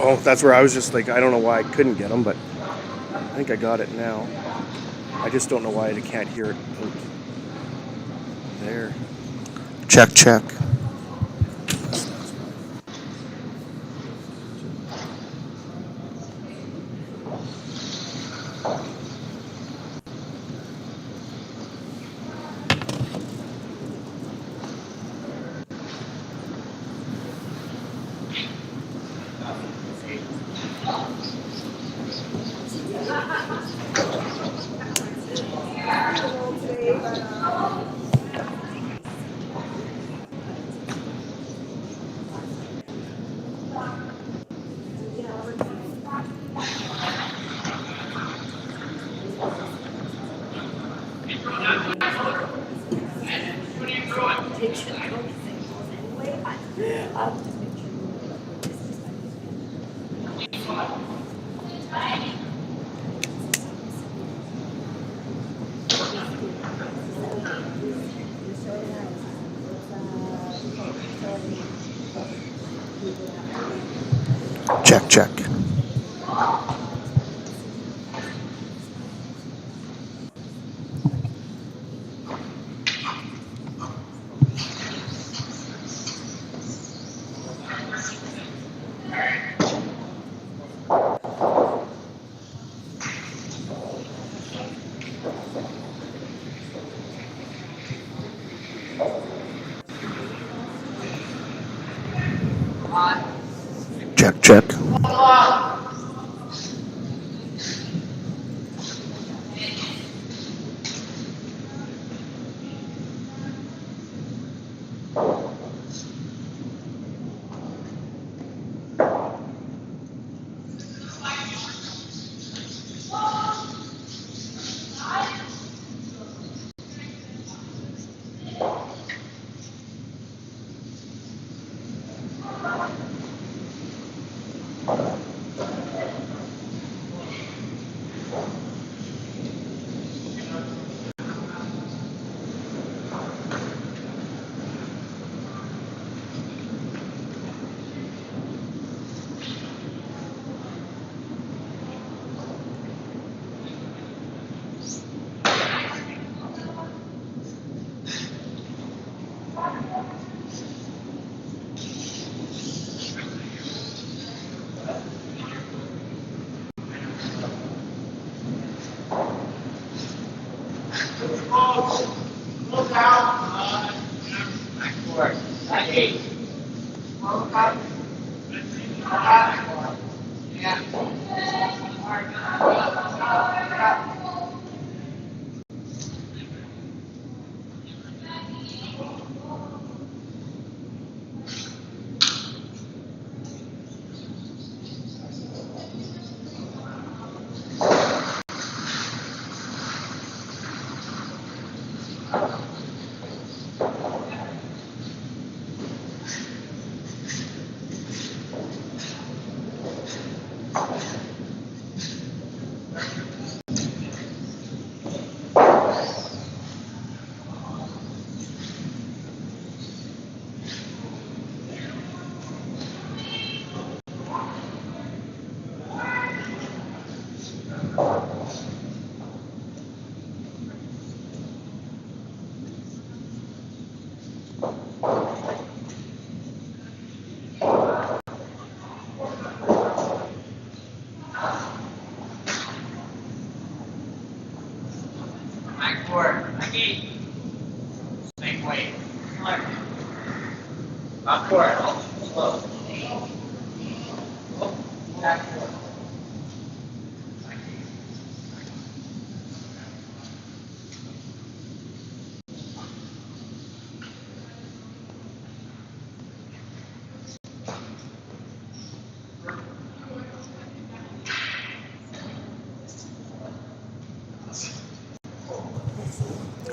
Oh, that's where I was just like, I don't know why I couldn't get them, but I think I got it now. I just don't know why I can't hear it out there. Check, check. Check, check. Check, check.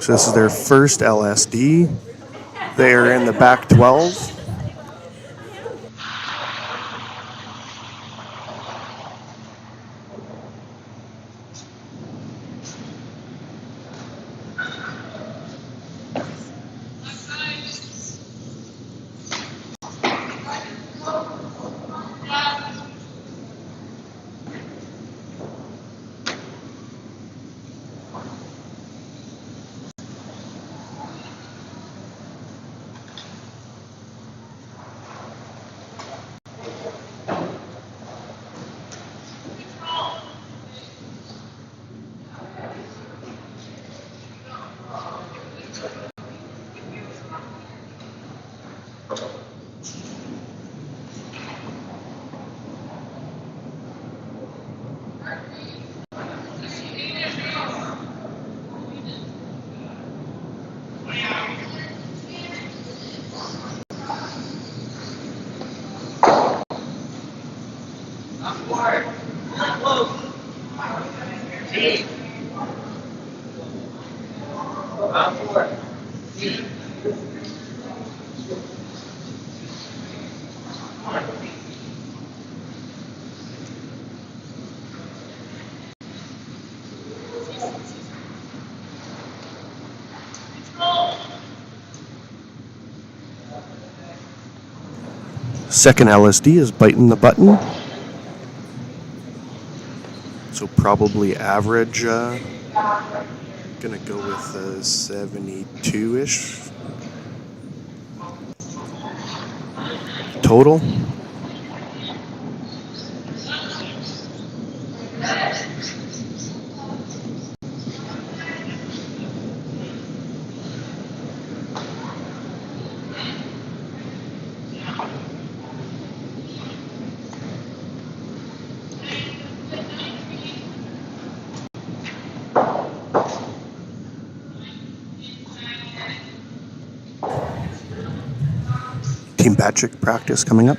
So this is their first LSD. They are in the back 12. Second LSD is biting the button. So probably average, gonna go with 72-ish total. Team Bachek practice coming up.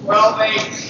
Well, mate.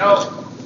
No.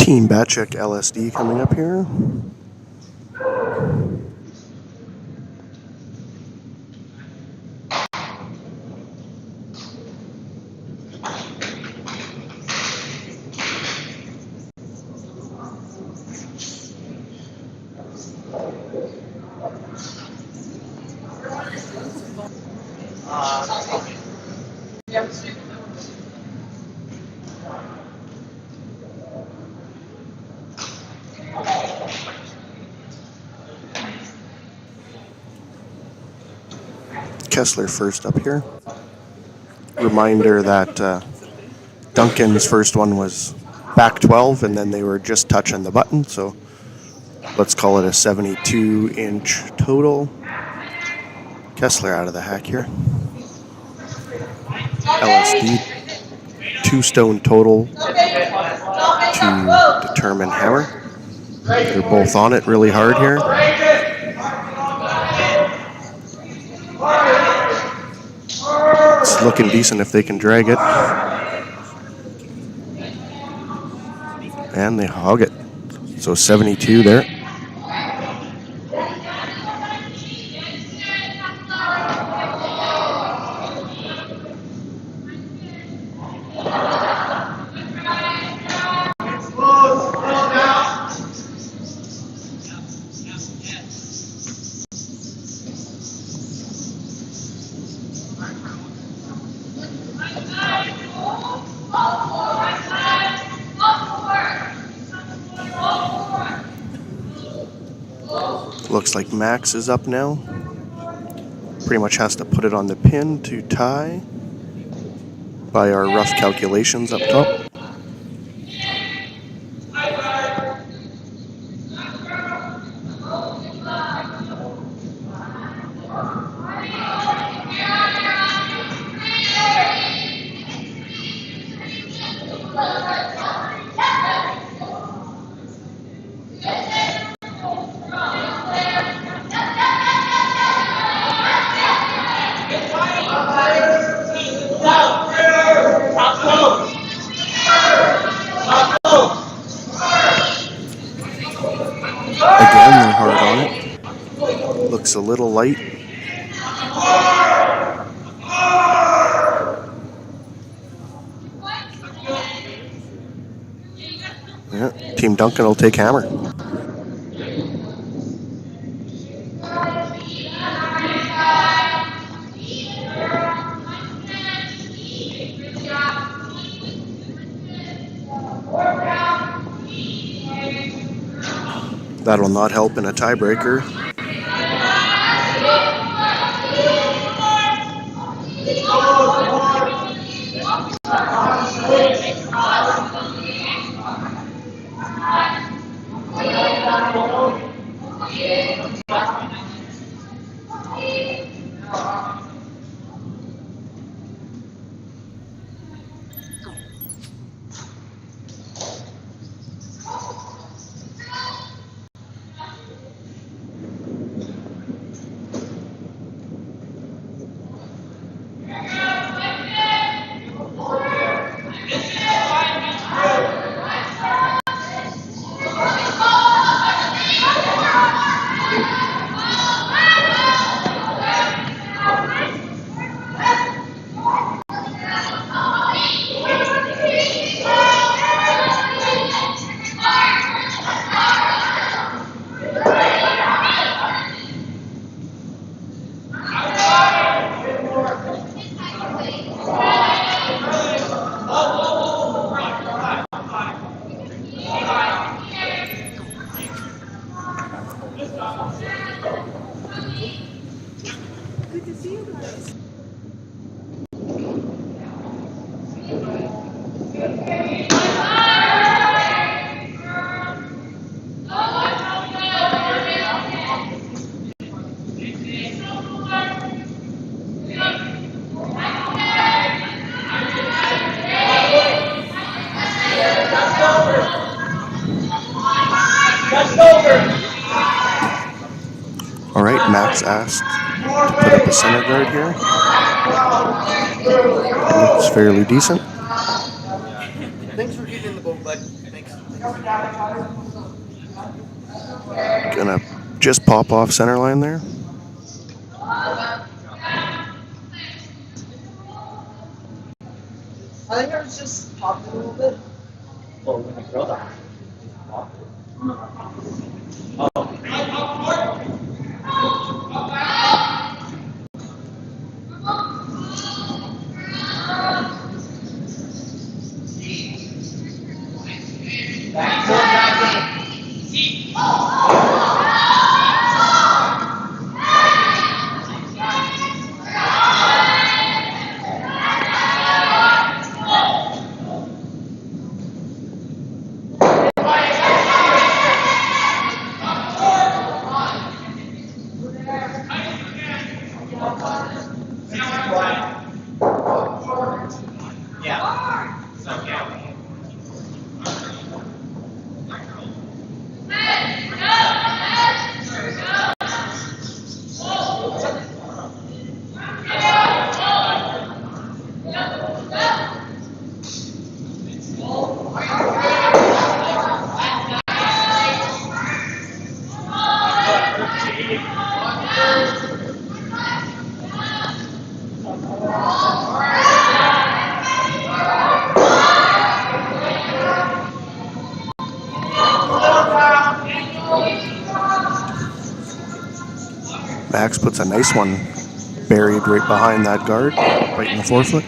Team Bachek LSD coming up here. Kessler first up here. reminder that Duncan's first one was back 12, and then they were just touching the button, so let's call it a 72-inch total. Kessler out of the hack here. LSD 2-stone total to determine hammer. They're both on it really hard here. It's looking decent if they can drag it. And they hog it. So 72 there. Looks like Max is up now. Pretty much has to put it on the pin to tie by our rough calculations up top. Again, they're hard on it. Looks a little light. Yeah, Team Duncan will take hammer. That'll not help in a tiebreaker. All right, Max asked to put up a center guard here. Looks fairly decent. Thanks for getting in the boat, bud. Thanks. Gonna just pop off center line there. I think I was just popped a little bit. Well, when you throw that. Max puts a nice one buried right behind that guard, right in the forefoot.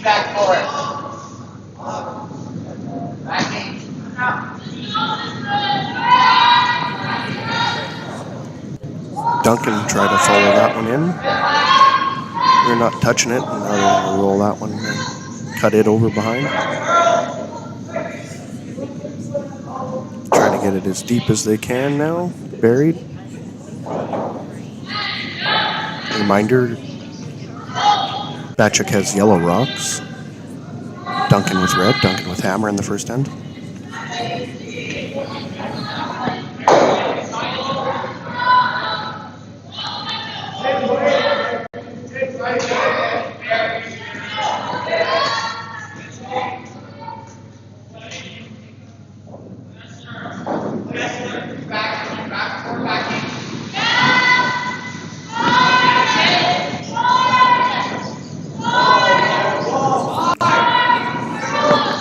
Back for it. Backing. Duncan tried to follow that one in. They're not touching it, and now they're going to roll that one and cut it over behind. Trying to get it as deep as they can now, buried. Reminder, Bachek has yellow rocks. Duncan with red, Duncan with hammer in the first end.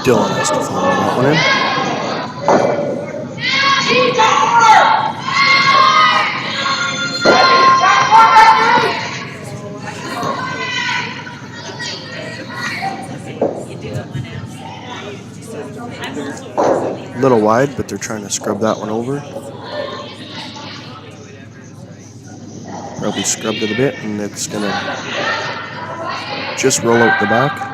Dylan has to follow that one in. A little wide, but they're trying to scrub that one over. Probably scrubbed it a bit, and it's going to just roll out the back.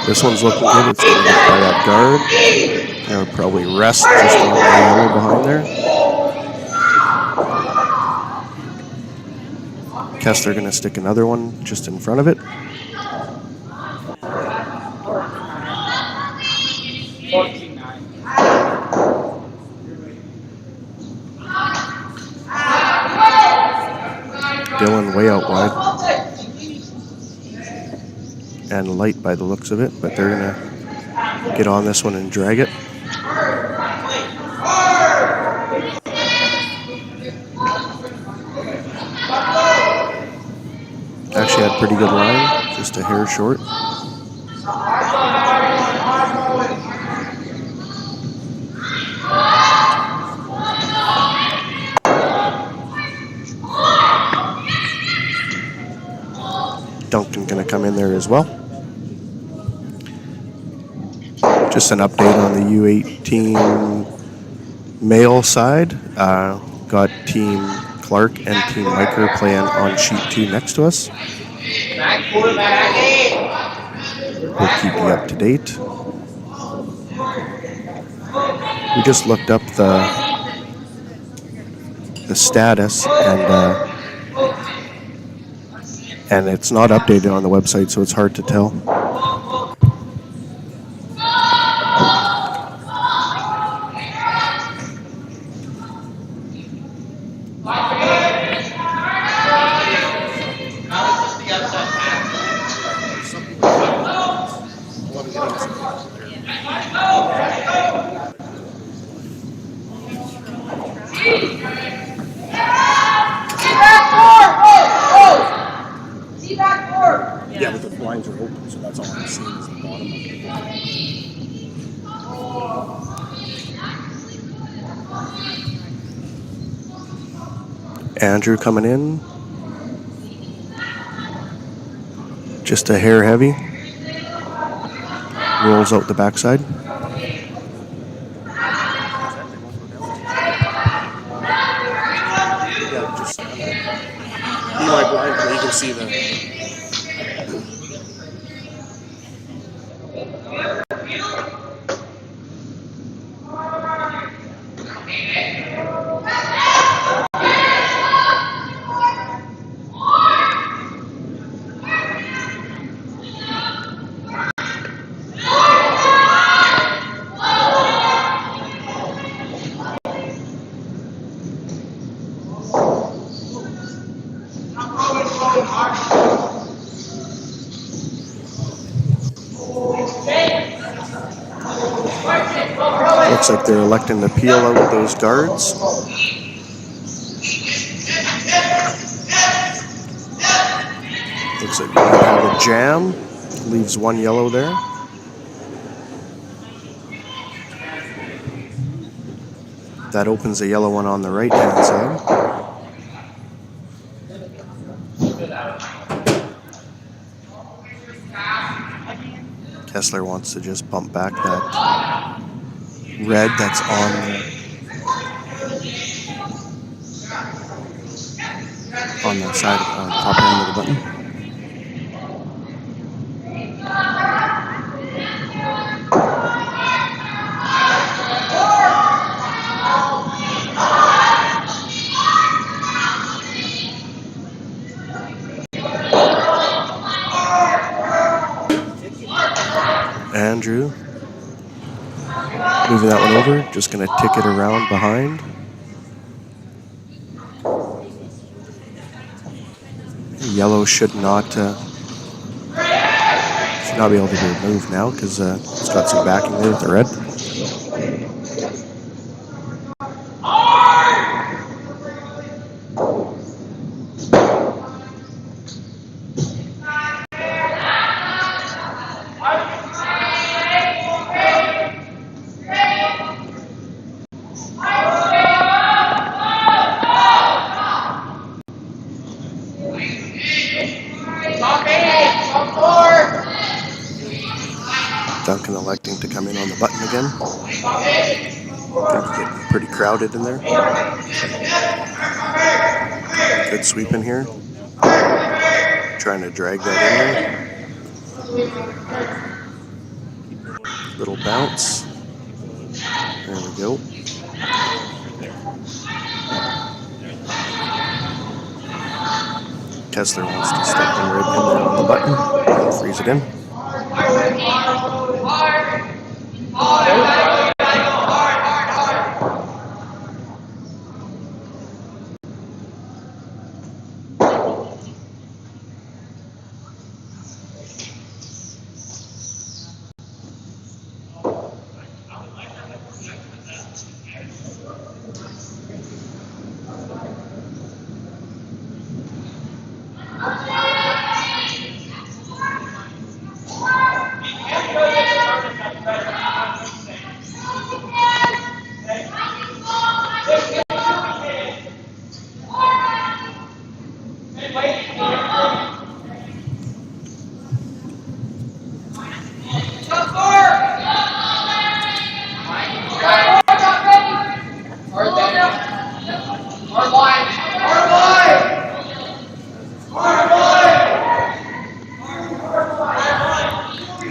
This one's looking good. It's going to get by that guard. I would probably rest just on the yellow behind there. Kessler going to stick another one just in front of it. Dylan way out wide. And light by the looks of it, but they're going to get on this one and drag it. Actually had pretty good line, just a hair short. Duncan going to come in there as well. Just an update on the U18 male side. Got Team Clark and Team Miker playing on sheet 2 next to us. We'll keep you up to date. We just looked up the status, and it's not updated on the website, so it's hard to tell. Andrew coming in. Just a hair heavy. Rolls out the backside. Yeah, just be my blind so you can see the. Looks like they're electing to peel out those guards. Looks like we have a jam. Leaves one yellow there. That opens a yellow one on the right-hand side. Kessler wants to just bump back that red that's on the side, top end of the button. Andrew moving that one over, just going to tick it around behind. Yellow should not be able to be moved now because it's got some backing there with the red. Duncan electing to come in on the button again. It's getting pretty crowded in there. Good sweep in here. Trying to drag that in there. Little bounce. There we go. Kessler wants to step in right in there on the button. Freeze it in.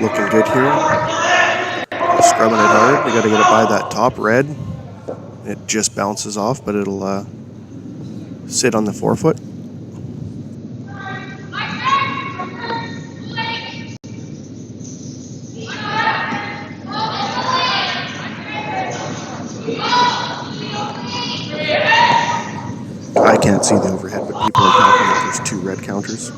Looking good here. Scrubbing it hard. We got to get it by that top red. It just bounces off, but it'll sit on the forefoot. I can't see the overhead, but people are talking that there's 2 red counters.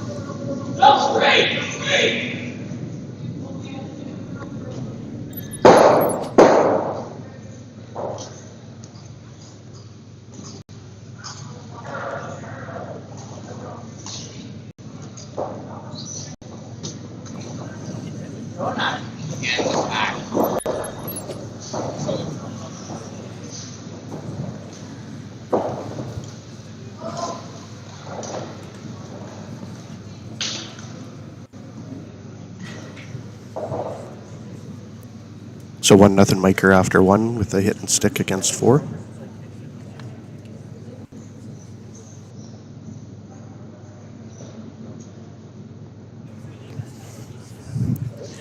So 1-0 Miker after 1 with a hit and stick against 4.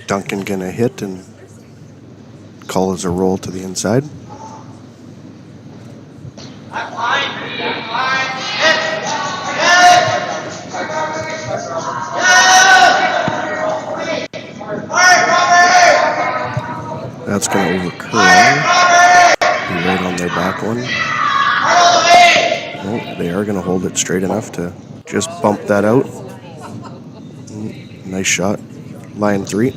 Duncan gonna hit and call as a roll to the inside. That's gonna overcurl. Be right on their back one. Oh, they are gonna hold it straight enough to just bump that out. Nice shot. Line 3.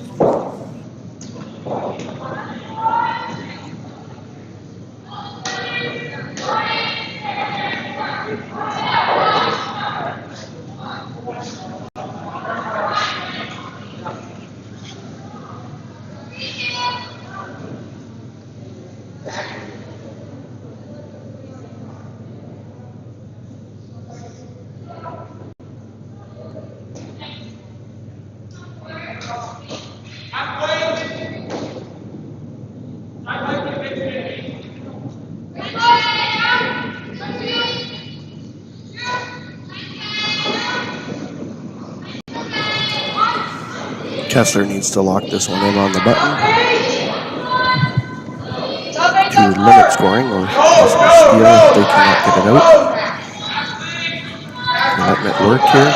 Kessler needs to lock this one in on the button to limit scoring or possibly steal if they cannot get it out. They're letting it work here.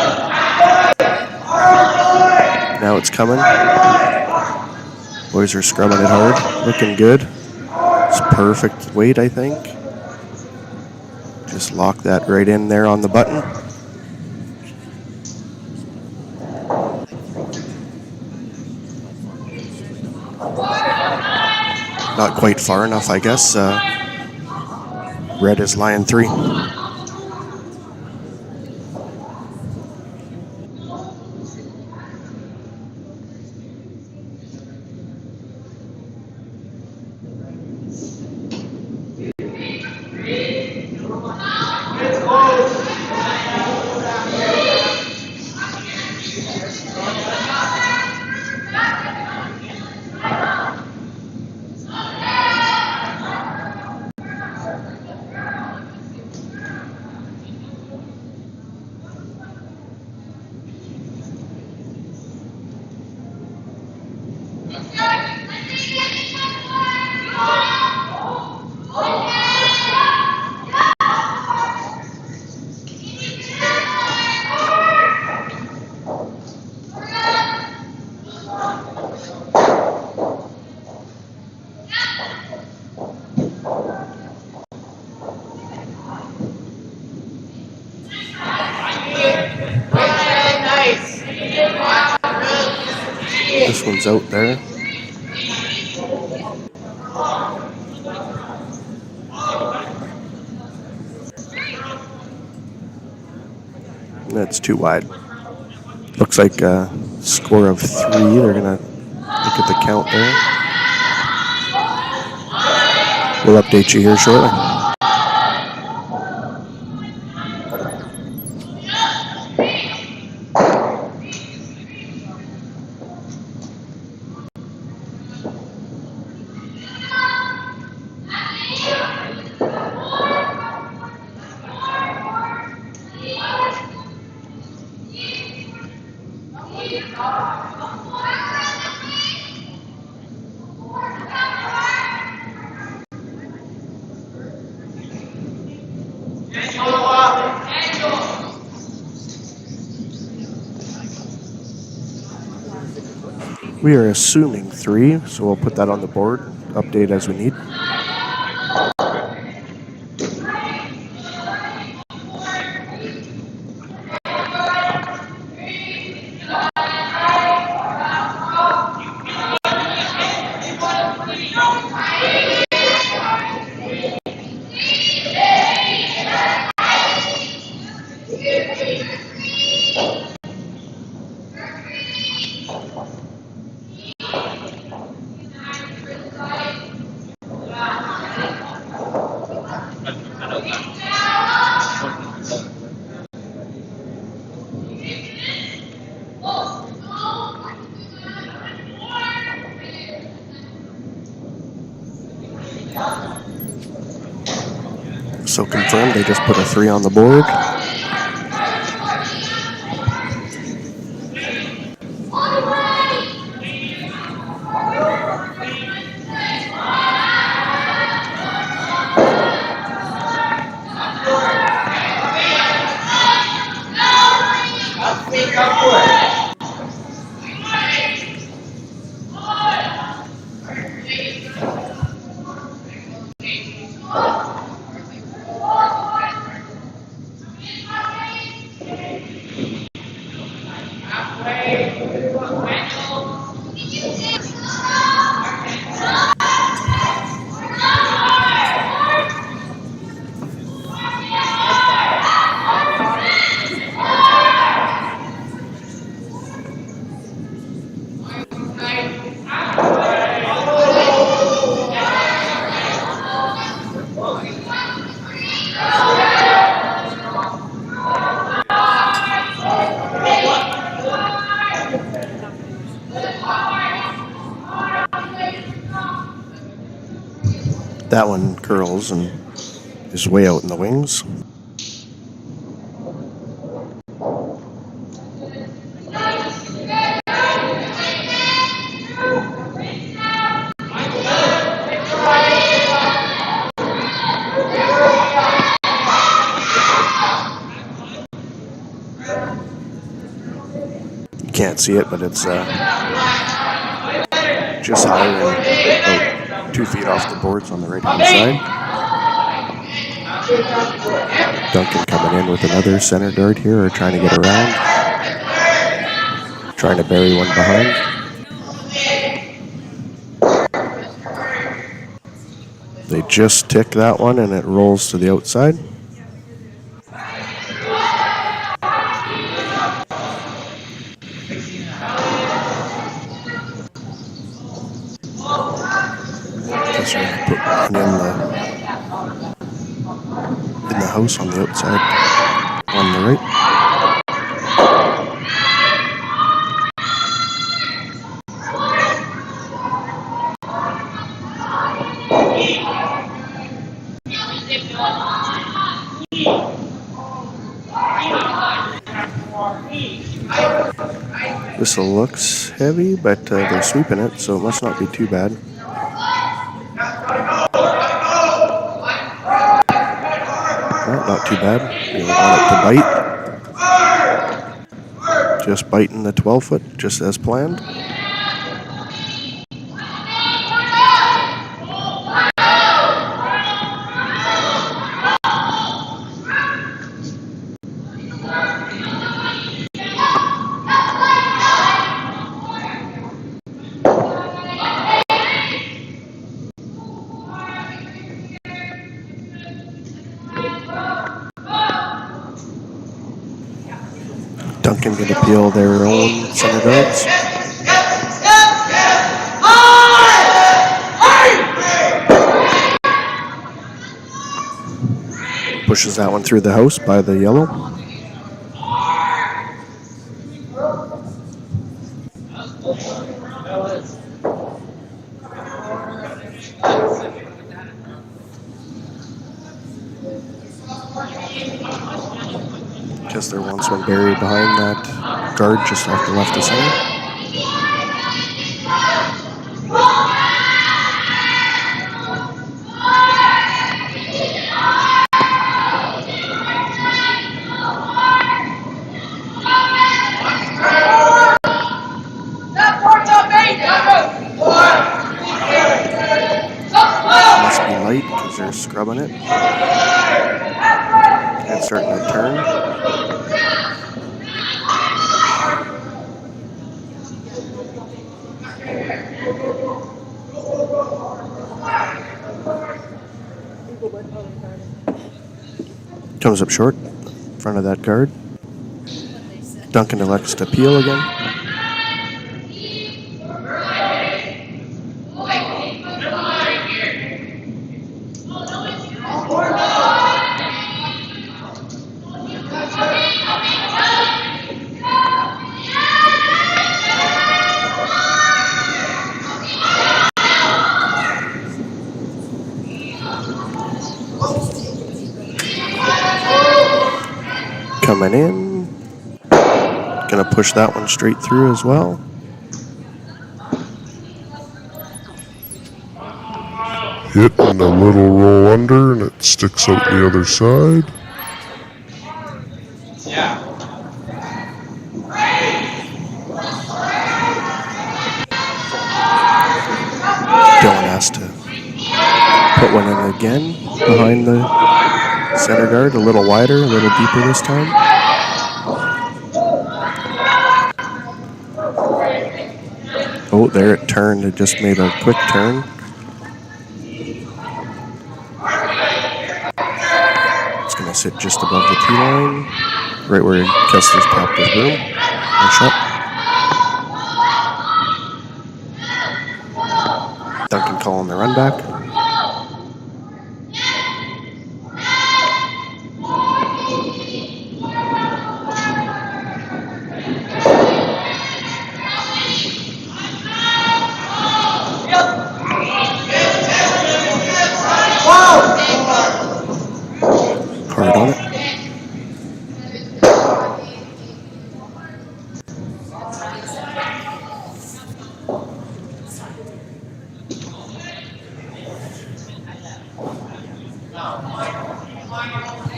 Now it's coming. Boys are scrumming it hard. Looking good. It's perfect weight, I think. Just lock that right in there on the button. Not quite far enough, I guess. Red is line 3. This one's out there. That's too wide. Looks like a score of 3. They're going to look at the count there. We'll update you here shortly. We are assuming 3, so we'll put that on the board, update as we need. So confirmed, they just put a 3 on the board. That one curls and is way out in the wings. You can't see it, but it's just higher and about 2 feet off the boards on the right-hand side. Duncan coming in with another center dart here, or trying to get around. Trying to bury one behind. They just tick that one and it rolls to the outside. Guess we're gonna put one in the house on the outside on the right. Whistle looks heavy, but they're sweeping it, so it must not be too bad. Not too bad. They want it to bite. Just biting the 12-foot, just as planned. Duncan going to peel their own center darts. Pushes that one through the house by the yellow. Guess there wants one buried behind that guard just off the left of center. Must be light because they're scrubbing it. It's starting to turn. Comes up short in front of that guard. Duncan elects to peel again. coming in. Gonna push that one straight through as well. Hitting a little roll under and it sticks out the other side. Dylan has to put one in again behind the center guard, a little wider, a little deeper this time. Oh, there it turned. It just made a quick turn. It's going to sit just above the tee line, right where Kessler's popped his broom. Nice shot. Duncan calling the run back. Hard on it.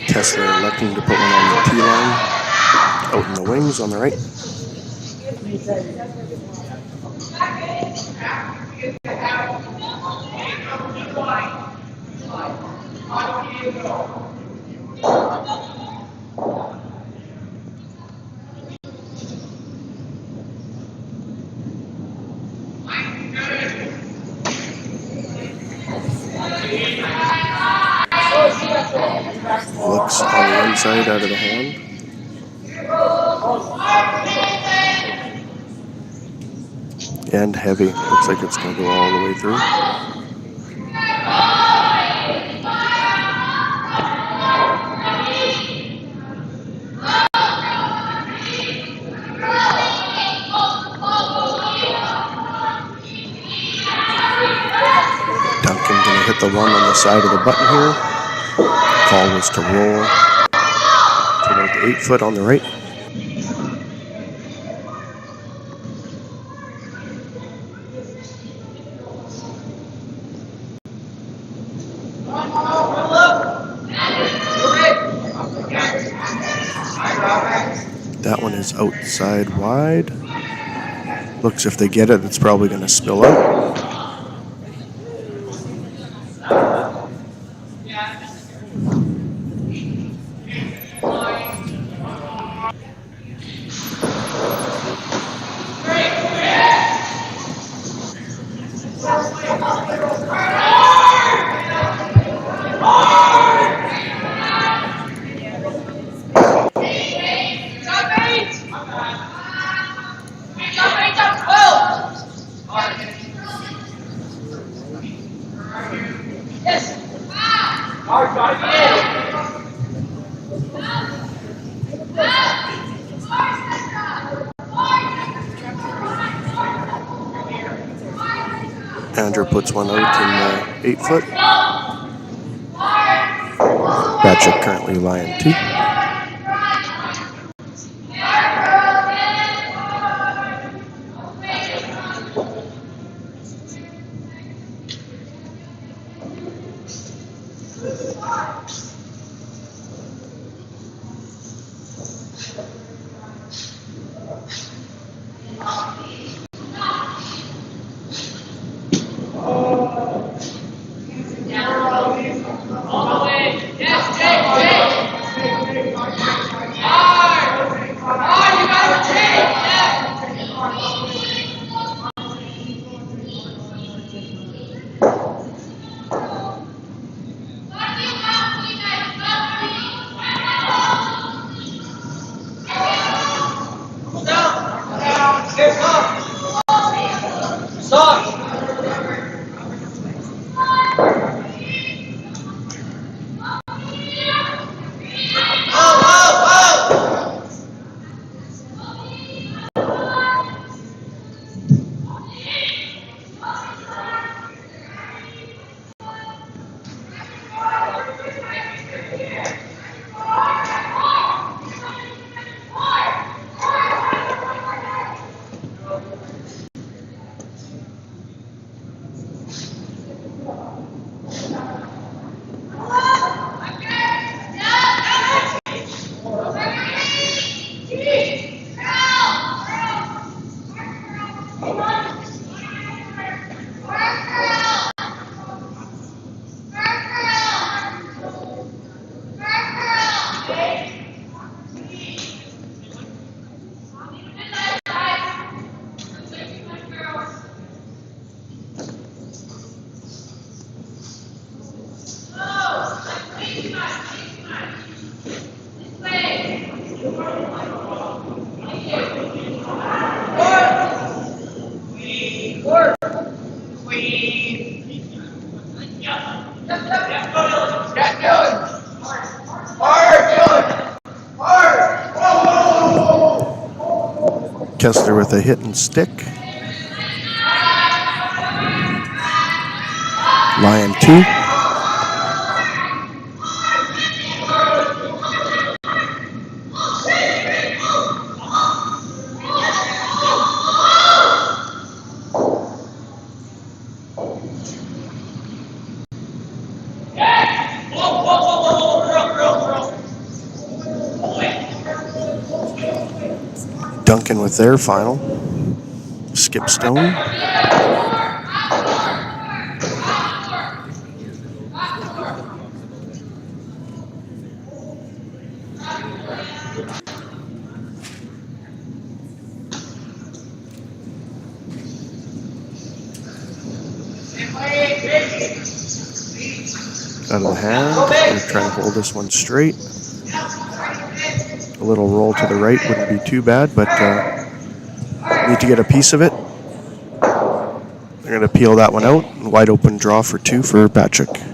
Kessler electing to put one on the tee line. Out in the wings on the right. Looks on the inside out of the hand. And heavy. Looks like it's going to go all the way through. Duncan going to hit the one on the side of the button here. Call was to roll to about the 8 foot on the right. That one is outside wide. Looks if they get it, it's probably going to spill out. Andrew puts one out in the 8 foot. Bachek currently lying 2. Kessler with a hit and stick. Lion 2. Duncan with their final. Skip Stone. Out of the hand. We're trying to hold this one straight. A little roll to the right wouldn't be too bad, but need to get a piece of it. They're going to peel that one out. Wide open draw for 2 for Bachek.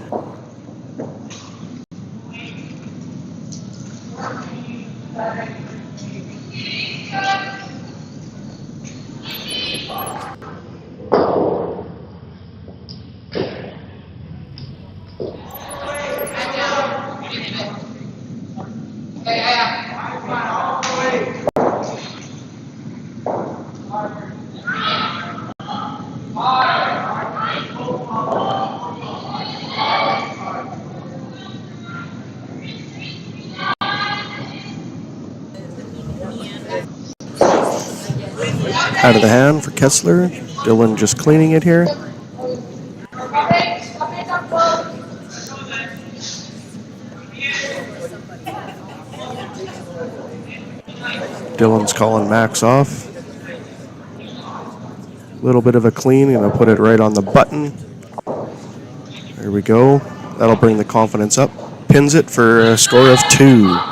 Out of the hand for Kessler. Dylan just cleaning it here. Dylan's calling Max off. A little bit of a clean, and I'll put it right on the button. There we go. That'll bring the confidence up. Pins it for a score of 2.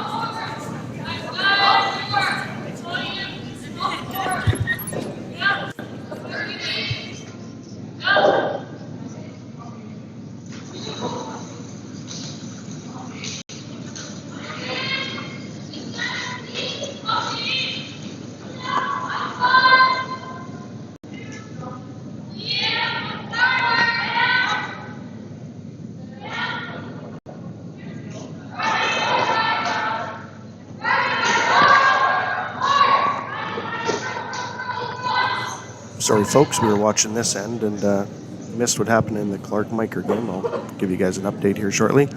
Sorry, folks, we were watching this end and missed what happened in the Clark-Miker game. I'll give you guys an update here shortly.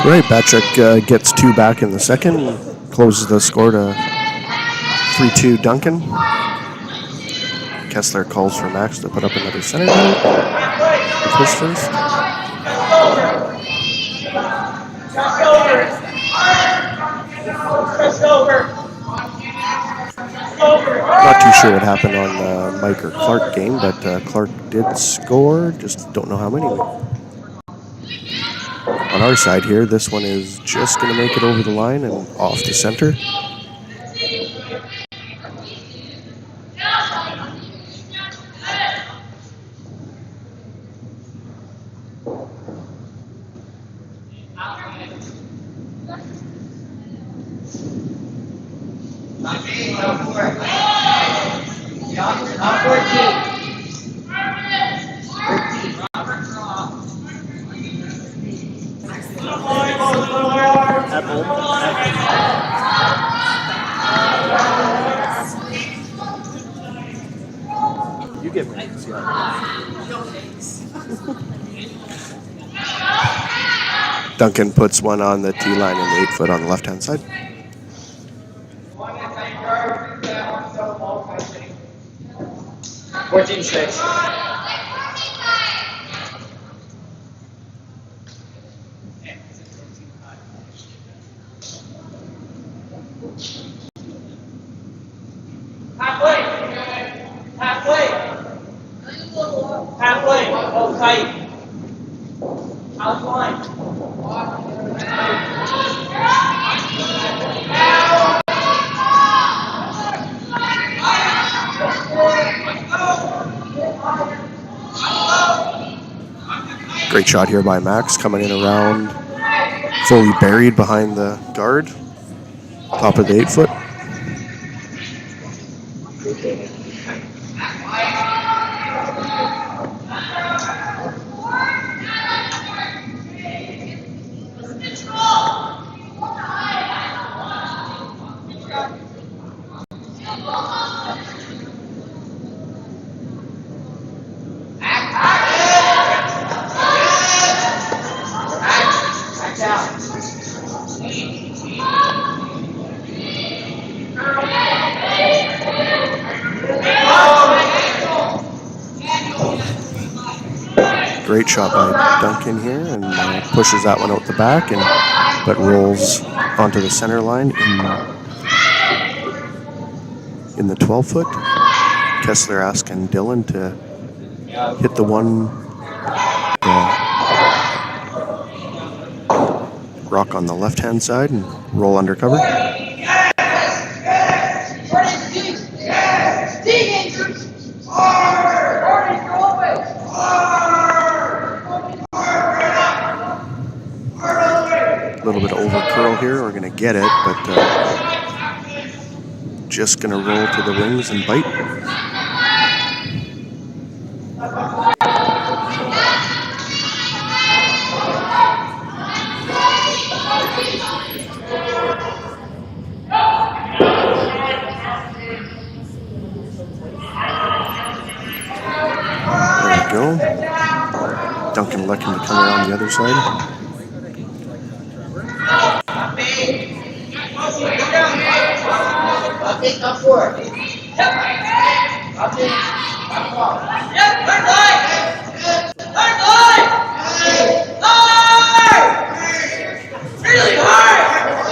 Right, Bachek gets 2 back in the second, closes the score to 3-2 Duncan. Kessler calls for Max to put up another center with his first. Not too sure what happened on the Mike or Clark game, but Clark did score, just don't know how many. On our side here, this one is just going to make it over the line and off to center. At home. You get rings, yeah. Duncan puts one on the tee line and the 8 foot on the left-hand side. 14-6. Halfway, hold tight. Outline. Great shot here by Max, coming in around, fully buried behind the guard, top of the 8 foot. Great shot by Duncan here, and pushes that one out the back, but rolls onto the center line in the 12 foot. Kessler asking Dylan to hit the one rock on the left hand side and roll under cover. A little bit of over curl here. We're going to get it, but just going to roll to the wings and bite. There we go. Duncan looking to come around the other side.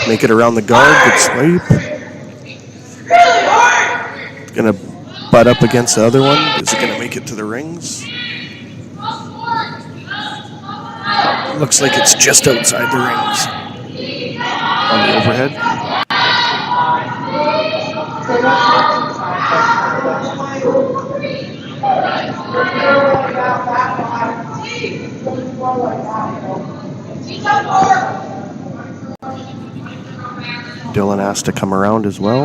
Make it around the guard, good swipe. Gonna butt up against the other one. Is it gonna make it to the rings? Looks like it's just outside the rings. On the overhead. Dylan asked to come around as well.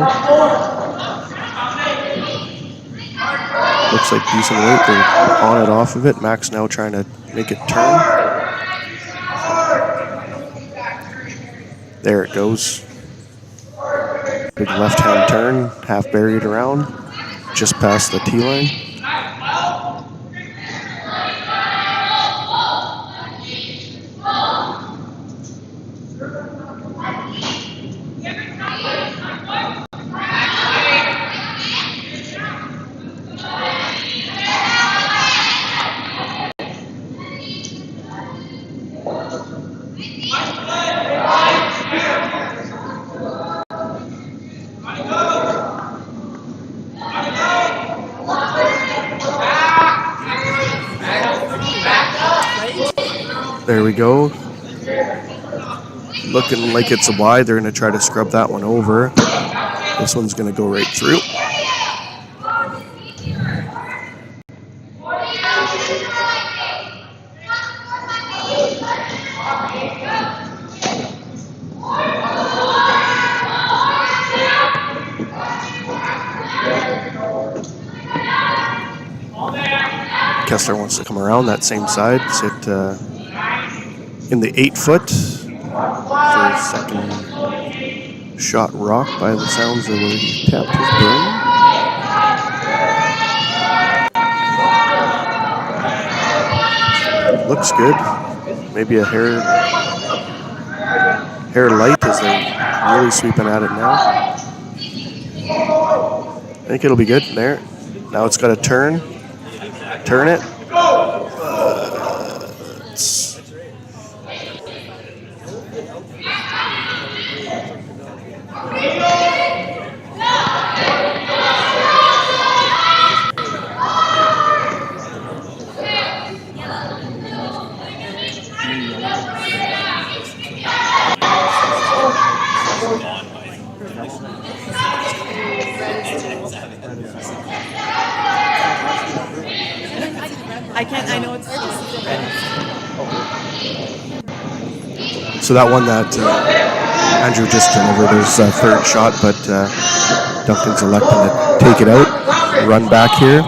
Looks like decent weight. They're on it, off of it. Max now trying to make it turn. There it goes. Big left-hand turn, half buried around, just past the tee line. There we go. looking like it's wide. They're going to try to scrub that one over. This one's going to go right through. Kessler wants to come around that same side, sit in the 8 foot for second shot rock by the sounds of where he tapped his burn. Looks good. Maybe a hair light as they're really sweeping at it now. I think it'll be good there. Now it's got to turn it. I know it's So that one that Andrew just delivered his third shot, but Duncan's electing to take it out, run back here.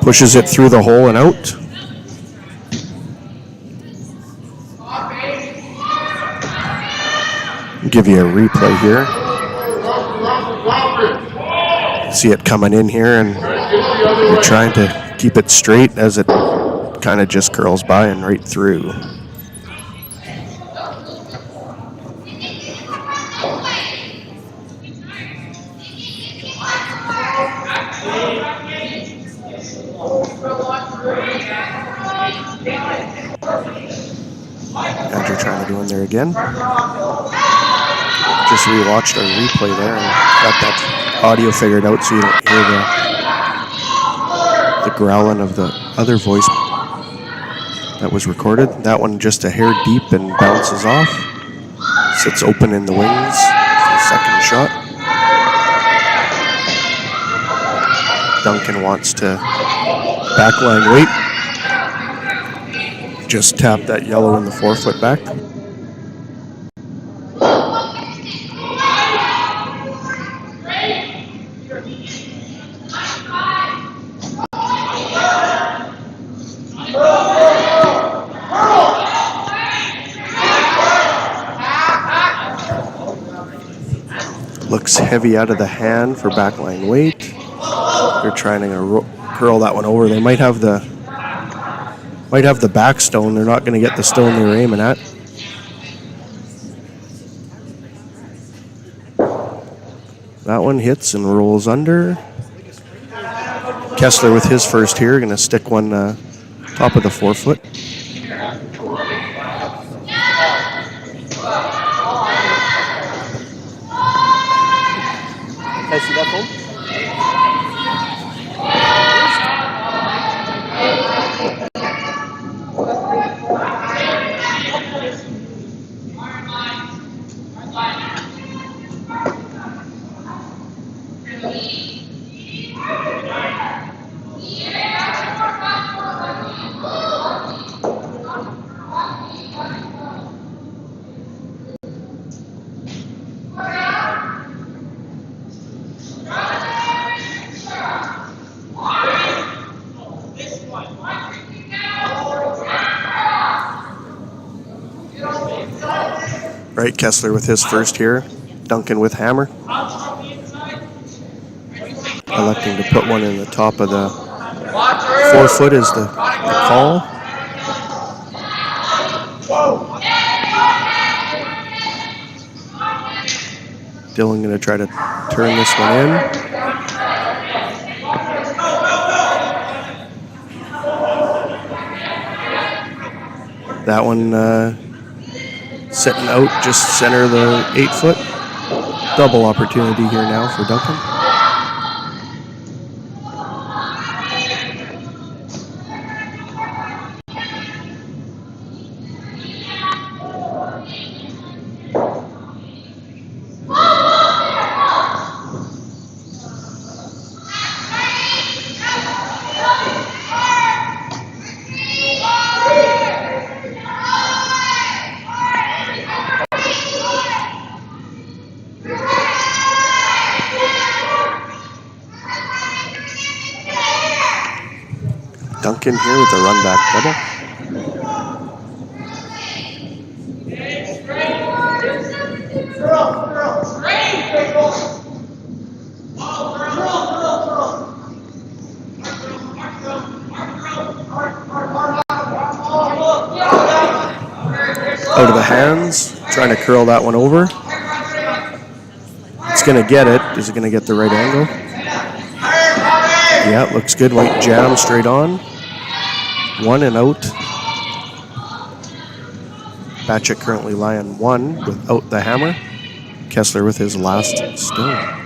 Pushes it through the hole and out. I'll give you a replay here. See it coming in here, and you're trying to keep it straight as it kind of just curls by and right through. Andrew trying to go in there again. Just rewatched our replay there and got that audio figured out so you don't hear the growling of the other voice that was recorded. That one just a hair deep and bounces off. Sits open in the wings for the second shot. Duncan wants to backline wait. Just tap that yellow in the 4 foot back. Looks heavy out of the hand for backline weight. They're trying to curl that one over. They might have the back stone. They're not going to get the stone they were aiming at. That one hits and rolls under. Kessler with his first here, going to stick one top of the 4 foot. Can I see that phone? Right, Kessler with his first here. Duncan with hammer. Electing to put one in the top of the 4 foot is the call. Dylan going to try to turn this one in. That one sitting out just center of the 8 foot. Double opportunity here now for Duncan. Duncan here with a run back double. Out of the hands, trying to curl that one over. It's going to get it. Is it going to get the right angle? Yeah, looks good. White jam straight on. 1 and out. Bachek currently lying 1 without the hammer. Kessler with his last stone.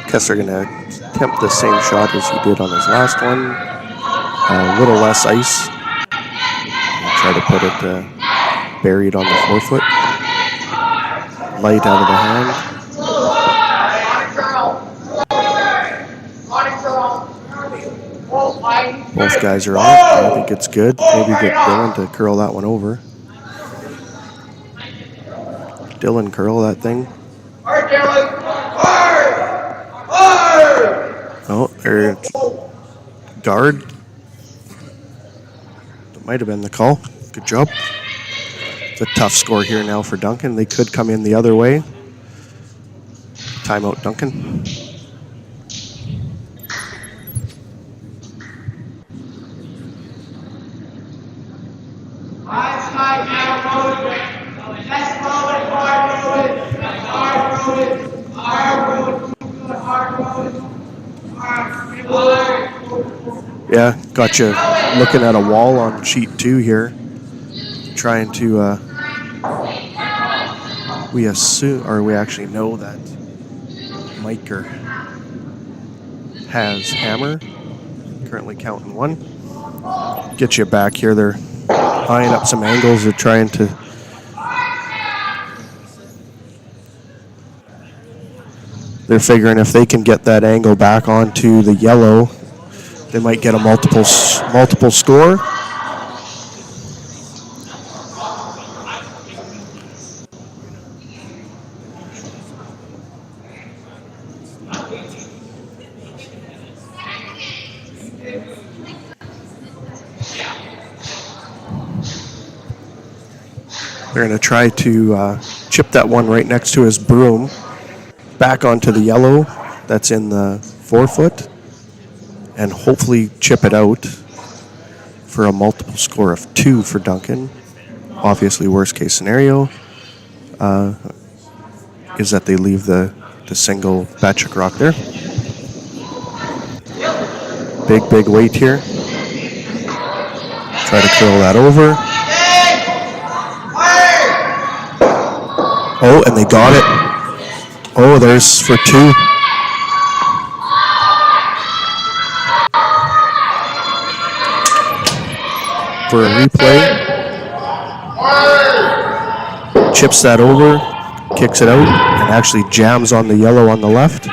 Kessler going to attempt the same shot as he did on his last one. A little less ice. Try to put it buried on the forefoot. Light out of the hand. Both guys are off. I think it's good. Maybe get Dylan to curl that one over. Dylan, curl that thing. Oh, or guard. That might have been the call. Good job. It's a tough score here now for Duncan. They could come in the other way. Timeout, Duncan. Yeah, got you looking at a wall on sheet 2 here. Trying to, we assume, or we actually know that Miker has hammer. Currently counting 1. Get you back here. They're eyeing up some angles. They're trying to. They're figuring if they can get that angle back onto the yellow, they might get a multiple score. They're going to try to chip that one right next to his broom back onto the yellow that's in the forefoot and hopefully chip it out for a multiple score of 2 for Duncan. Obviously, worst case scenario is that they leave the single Bachek rock there. Big weight here. Try to curl that over. Oh, and they got it. Oh, there's for 2. For a replay. Chips that over, kicks it out, and actually jams on the yellow on the left.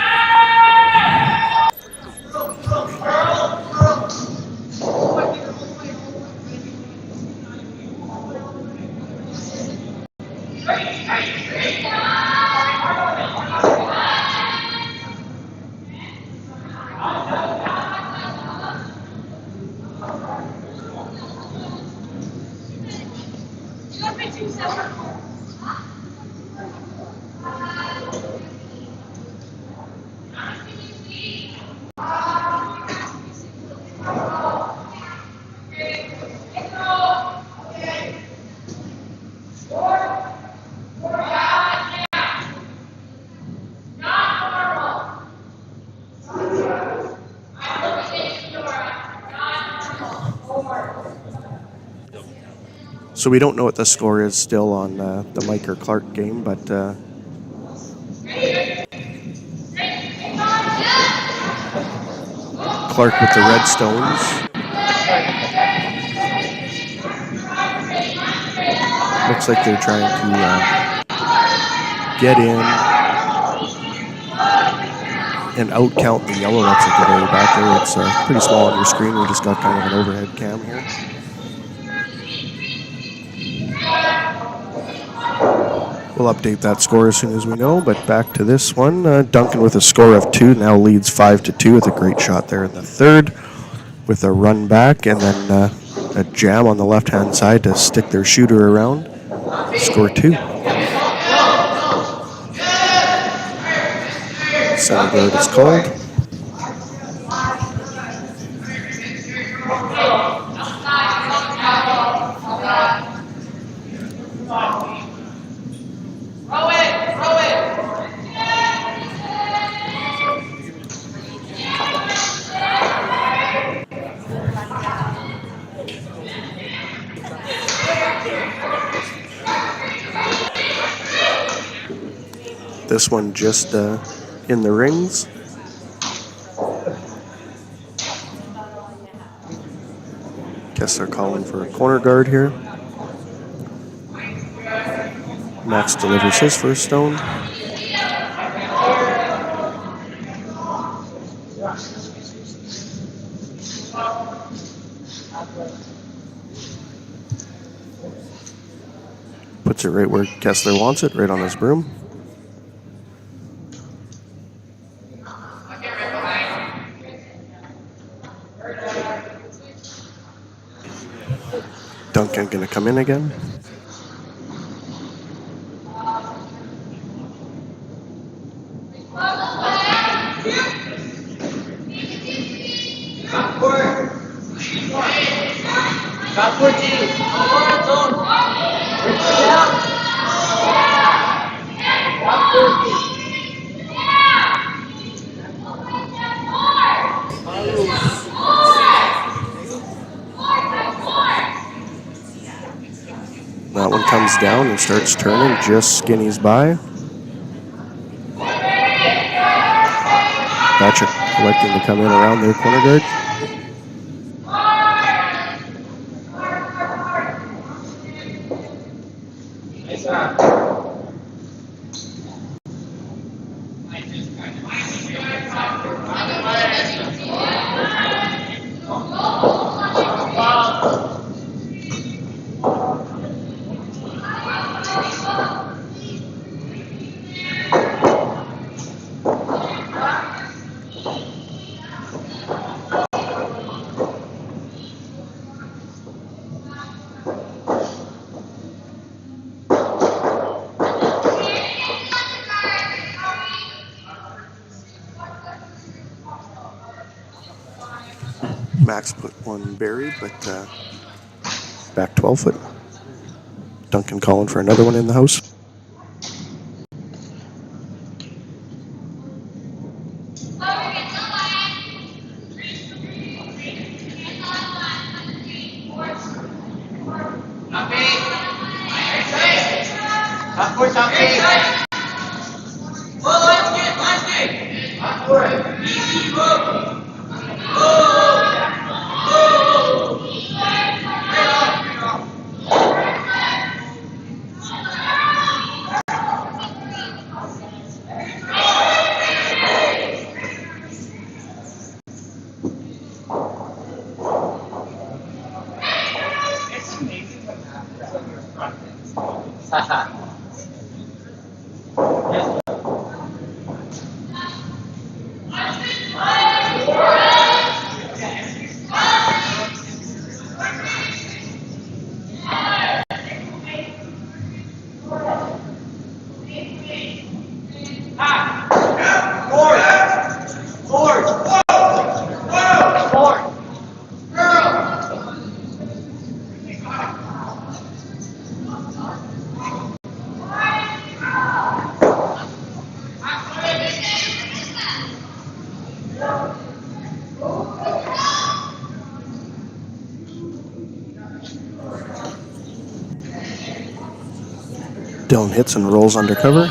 So we don't know what the score is still on the Mike or Clark game, but Clark with the Redstones. Looks like they're trying to get in and out count the yellow that's at the very back there. It's pretty small on your screen. We just got kind of an overhead cam here. We'll update that score as soon as we know, but back to this one. Duncan with a score of 2 now leads 5-2 with a great shot there in the third with a run back and then a jam on the left-hand side to stick their shooter around. Score 2. Center guard is called. This one just in the rings. Guess they're calling for a corner guard here. Max delivers his first stone. Puts it right where Kessler wants it, right on his broom. Duncan gonna come in again. That one comes down and starts turning, just skinnies by. Bachek electing to come in around their corner guard. Max put one buried, but back 12 foot. Duncan calling for another one in the house. Dylan hits and rolls under cover.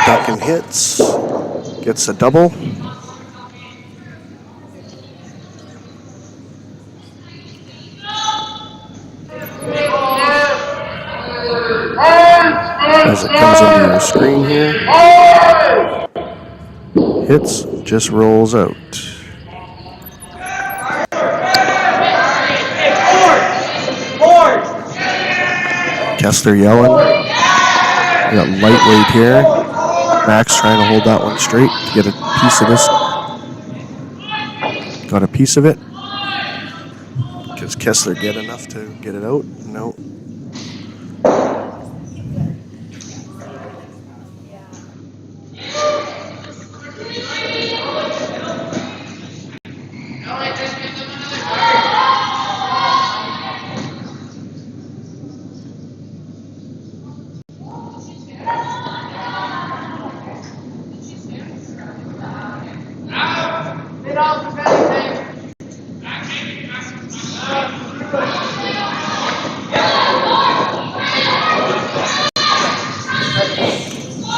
Duncan hits, gets a double. As it comes under your screen here. Hits, just rolls out. Kessler yelling. We got lightweight here. Max trying to hold that one straight to get a piece of this. Got a piece of it. Does Kessler get enough to get it out? No.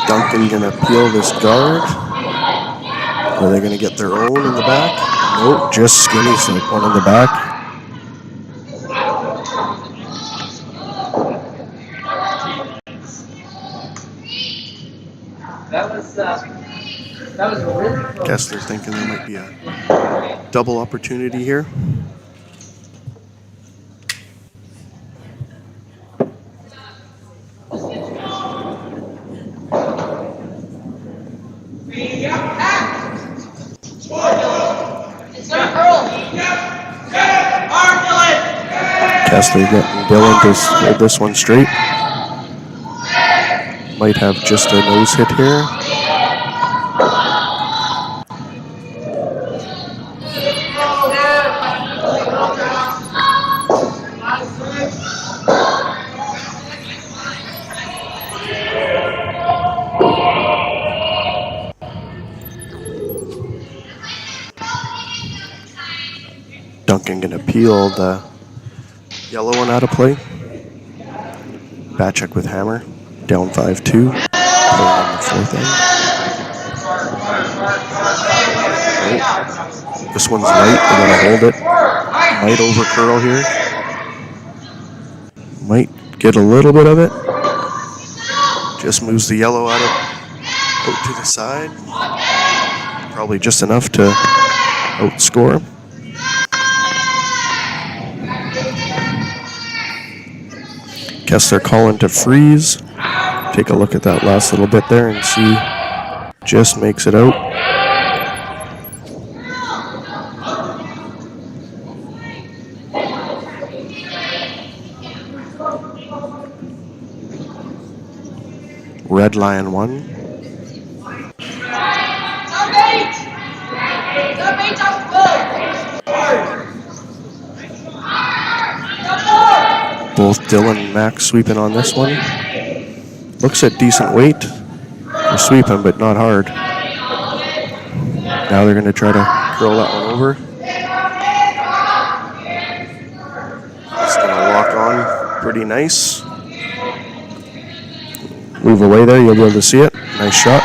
Duncan gonna peel this guard. Are they gonna get their own in the back? Nope, just Skinny's like one in the back. That was really close. Kessler thinking there might be a double opportunity here. Kessler getting Dylan to hold this one straight. Might have just a nose hit here. Duncan gonna peel the yellow one out of play. Bachek with hammer. Down 5-2. Playing on the fourth end. Oh. This one's light. They're gonna hold it. Might over curl here. Might get a little bit of it. Just moves the yellow out to the side. Probably just enough to outscore. Kessler calling to freeze. Take a look at that last little bit there and see. Just makes it out. Red Lion 1. Both Dylan and Max sweeping on this one. Looks at decent weight. They're sweeping, but not hard. Now they're going to try to curl that one over. It's going to lock on pretty nice. Move away there, you'll be able to see it. Nice shot.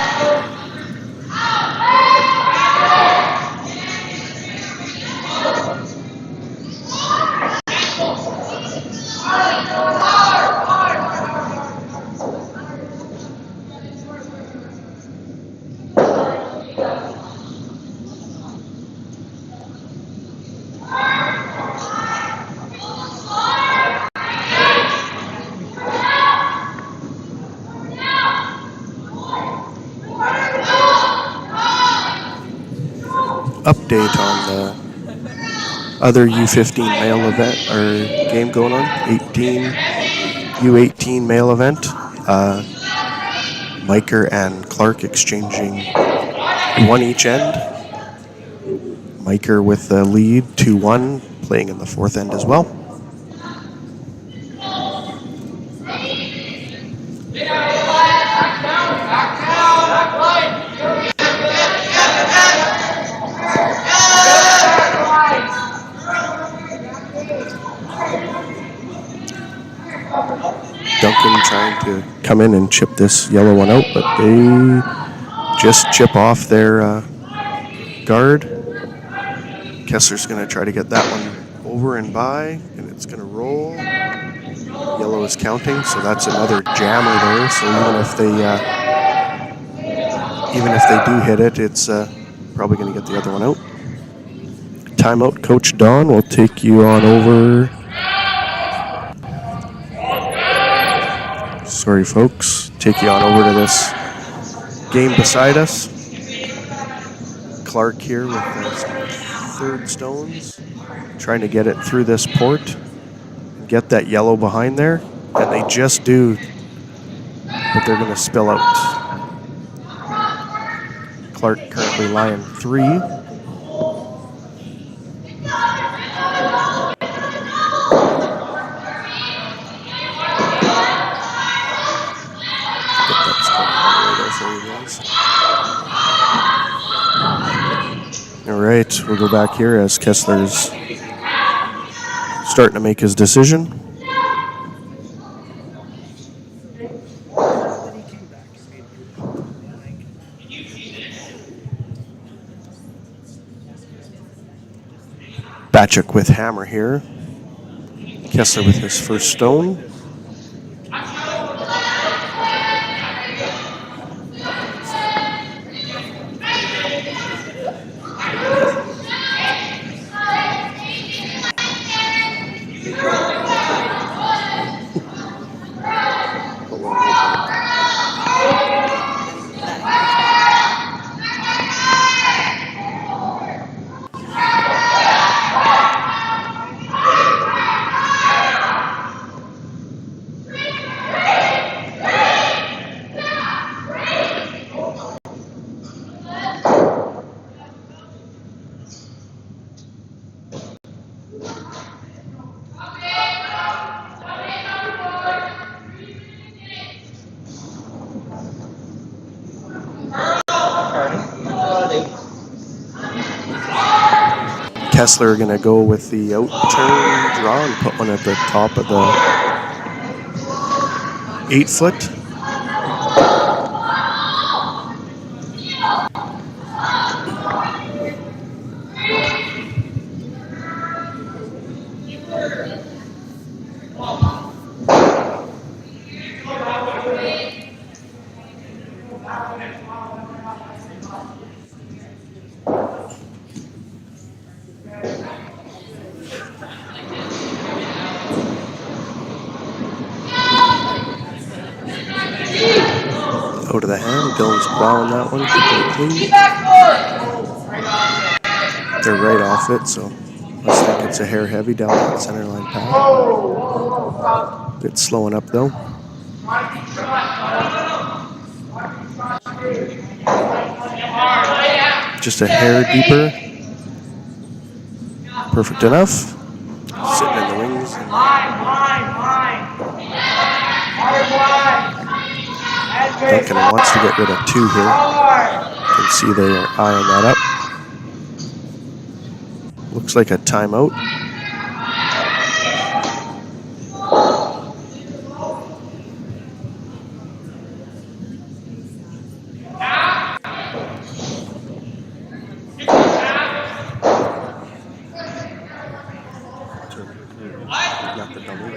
other U15 male event or game going on. U18 male event. Miker and Clark exchanging one each end. Miker with the lead 2-1, playing in the fourth end as well. Duncan trying to come in and chip this yellow one out, but they just chip off their guard. Kessler's going to try to get that one over and by, and it's going to roll. Yellow is counting, so that's another jammer there. So even if they do hit it, it's probably going to get the other one out. Timeout, Coach Don. We'll take you on over. Sorry, folks. Take you on over to this game beside us. Clark here with his third stones, trying to get it through this port and get that yellow behind there, and they just do, but they're going to spill out. Clark currently lying 3. All right, we'll go back here as Kessler's starting to make his decision. Bachek with hammer here. Kessler with his first stone. Kessler going to go with the out turn draw and put one at the top of the 8-foot. Out of the hand, Dylan's plowing that one, keeping it clean. They're right off it, so I think it's a hair heavy down that center line path. Bit slowing up though. Just a hair deeper. Perfect enough. Sitting in the wings. Duncan wants to get rid of 2 here. You can see they are eyeing that up. Looks like a timeout. Not the double.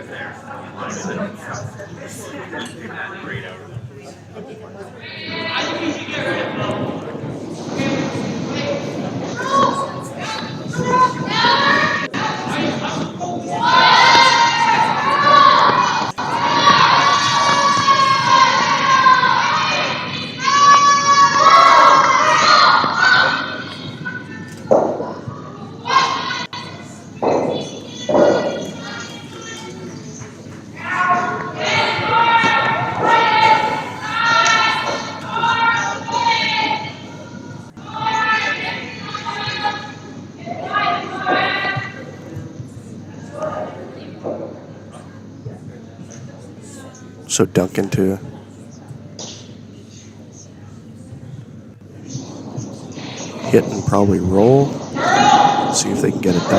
So Duncan to hit and probably roll. See if they can get it done.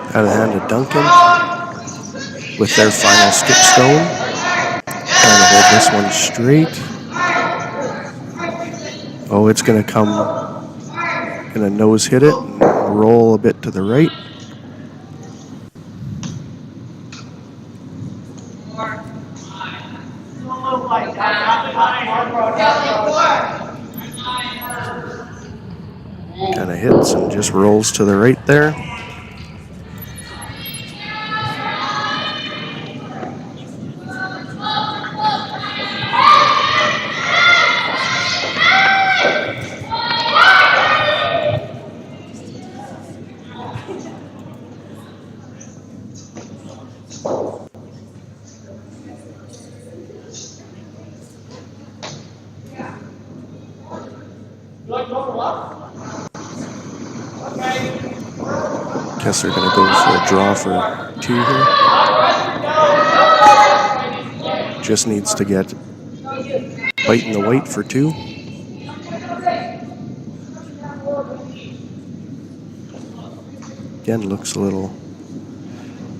Out of the hand of Duncan with their final skip stone. Trying to hold this one straight. Oh, it's going to come, going to nose hit it and roll a bit to the right. Kind of hits and just rolls to the right there. Guess they're going to go for a draw for 2 here. Just needs to get biting the white for 2. Again, looks a little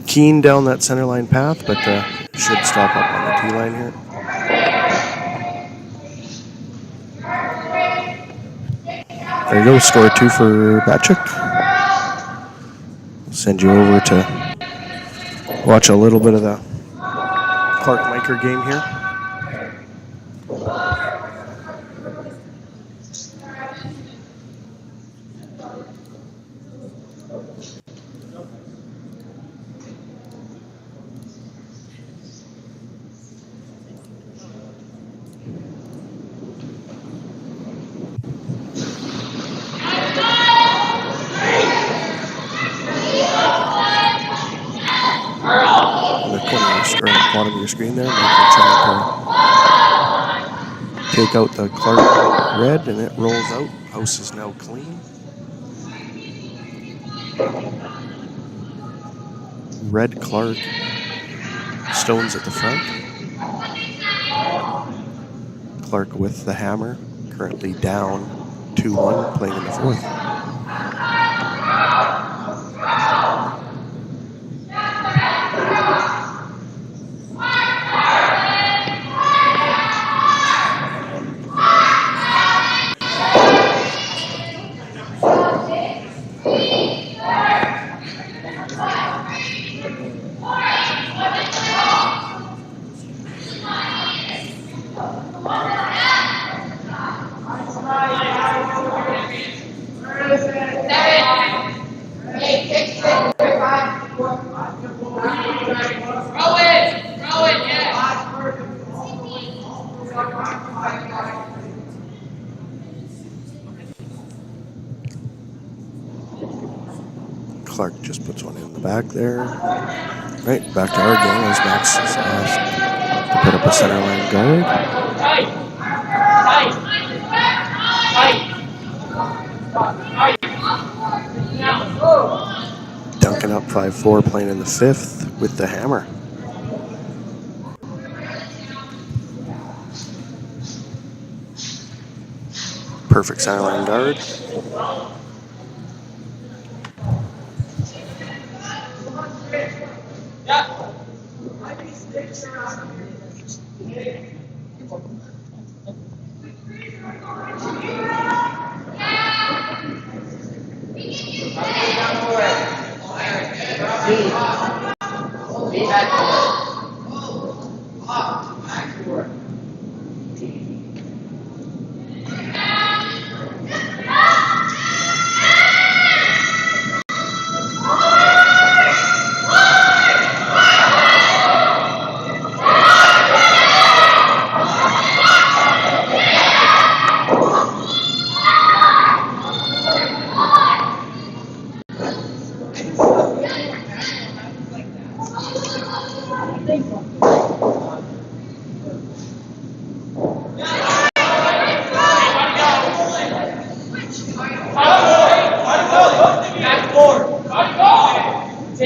keen down that center line path, but should stop up on the tee line here. There you go, score 2 for Bachek. Send you over to watch a little bit of the Clark-Miker game here. Bottom of your screen there, trying to take out the Clark red, and it rolls out. House is now clean. Red Clark, stones at the front. Clark with the hammer, currently down 2-1, playing in the 4th. Clark just puts one in the back there. Right, back to our game as Max is asked to put up a center line guard. Duncan up 5-4, playing in the 5th with the hammer. Perfect center line guard.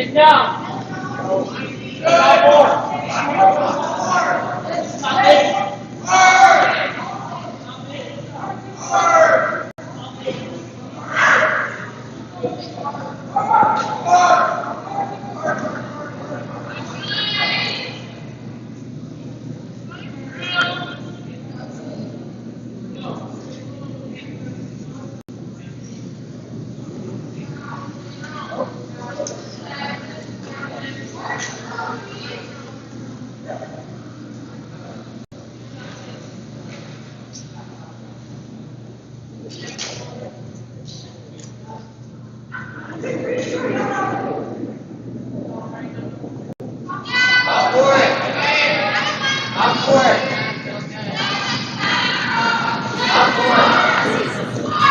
Get down.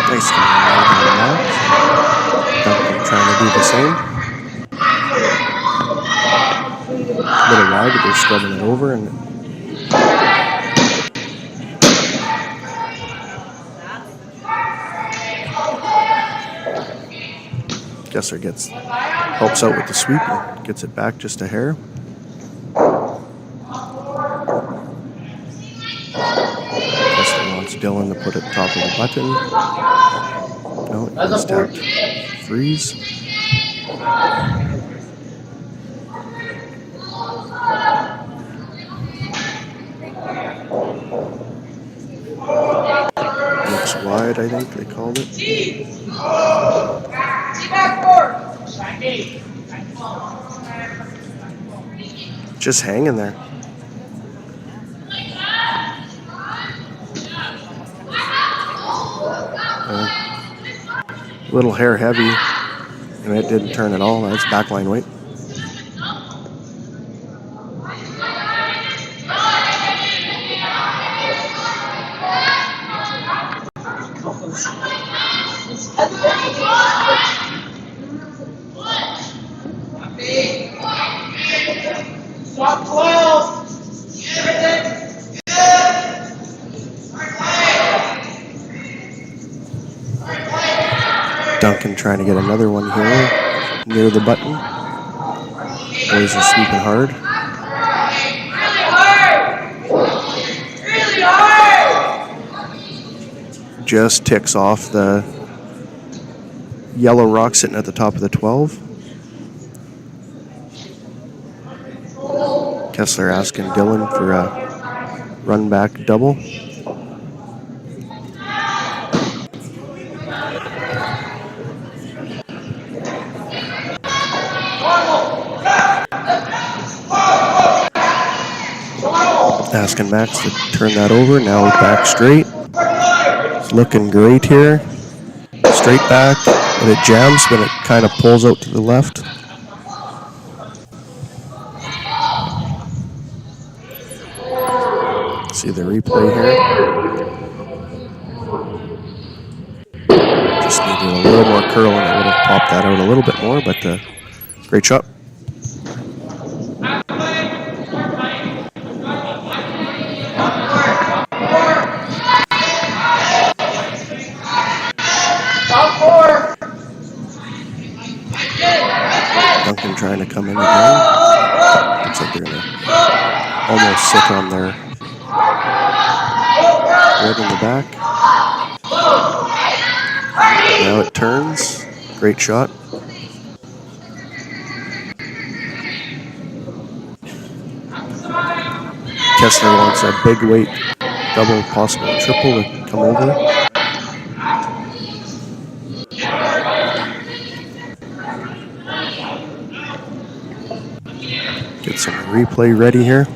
Nice command on Max. Duncan trying to do the same. A little wide, but they're scrubbing it over, and Kessler helps out with the sweep and gets it back just a hair. Kessler wants Dylan to put it top of the button. No, he's tapped freeze. Looks wide, I think they called it. Just hanging there. A little hair heavy, and it didn't turn at all. That's backline weight. Duncan trying to get another one here near the button. Boys are sweeping hard. Just ticks off the yellow rock sitting at the top of the 12. Kessler asking Dylan for a run back double. Asking Max to turn that over. Now he's back straight. It's looking great here. Straight back, and it jams, but it kind of pulls out to the left. See the replay here. Just needed a little more curl, and it would have popped that out a little bit more, but great shot. Duncan trying to come in again. Looks like they're going to almost sit on their wood in the back. Now it turns. Great shot. Kessler wants a big weight, double, possible triple to come over. Get some replay ready here.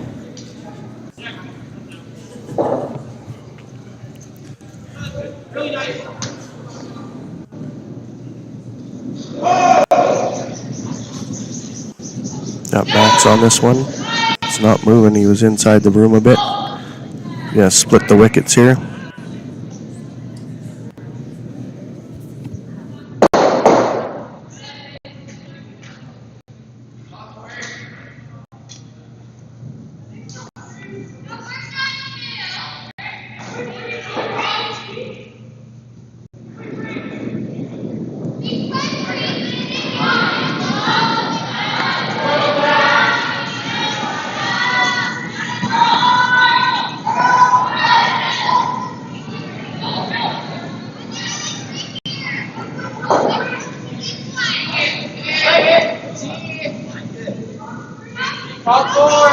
Got Max on this one. It's not moving. He was inside the room a bit. Yeah, split the wickets here. Top four.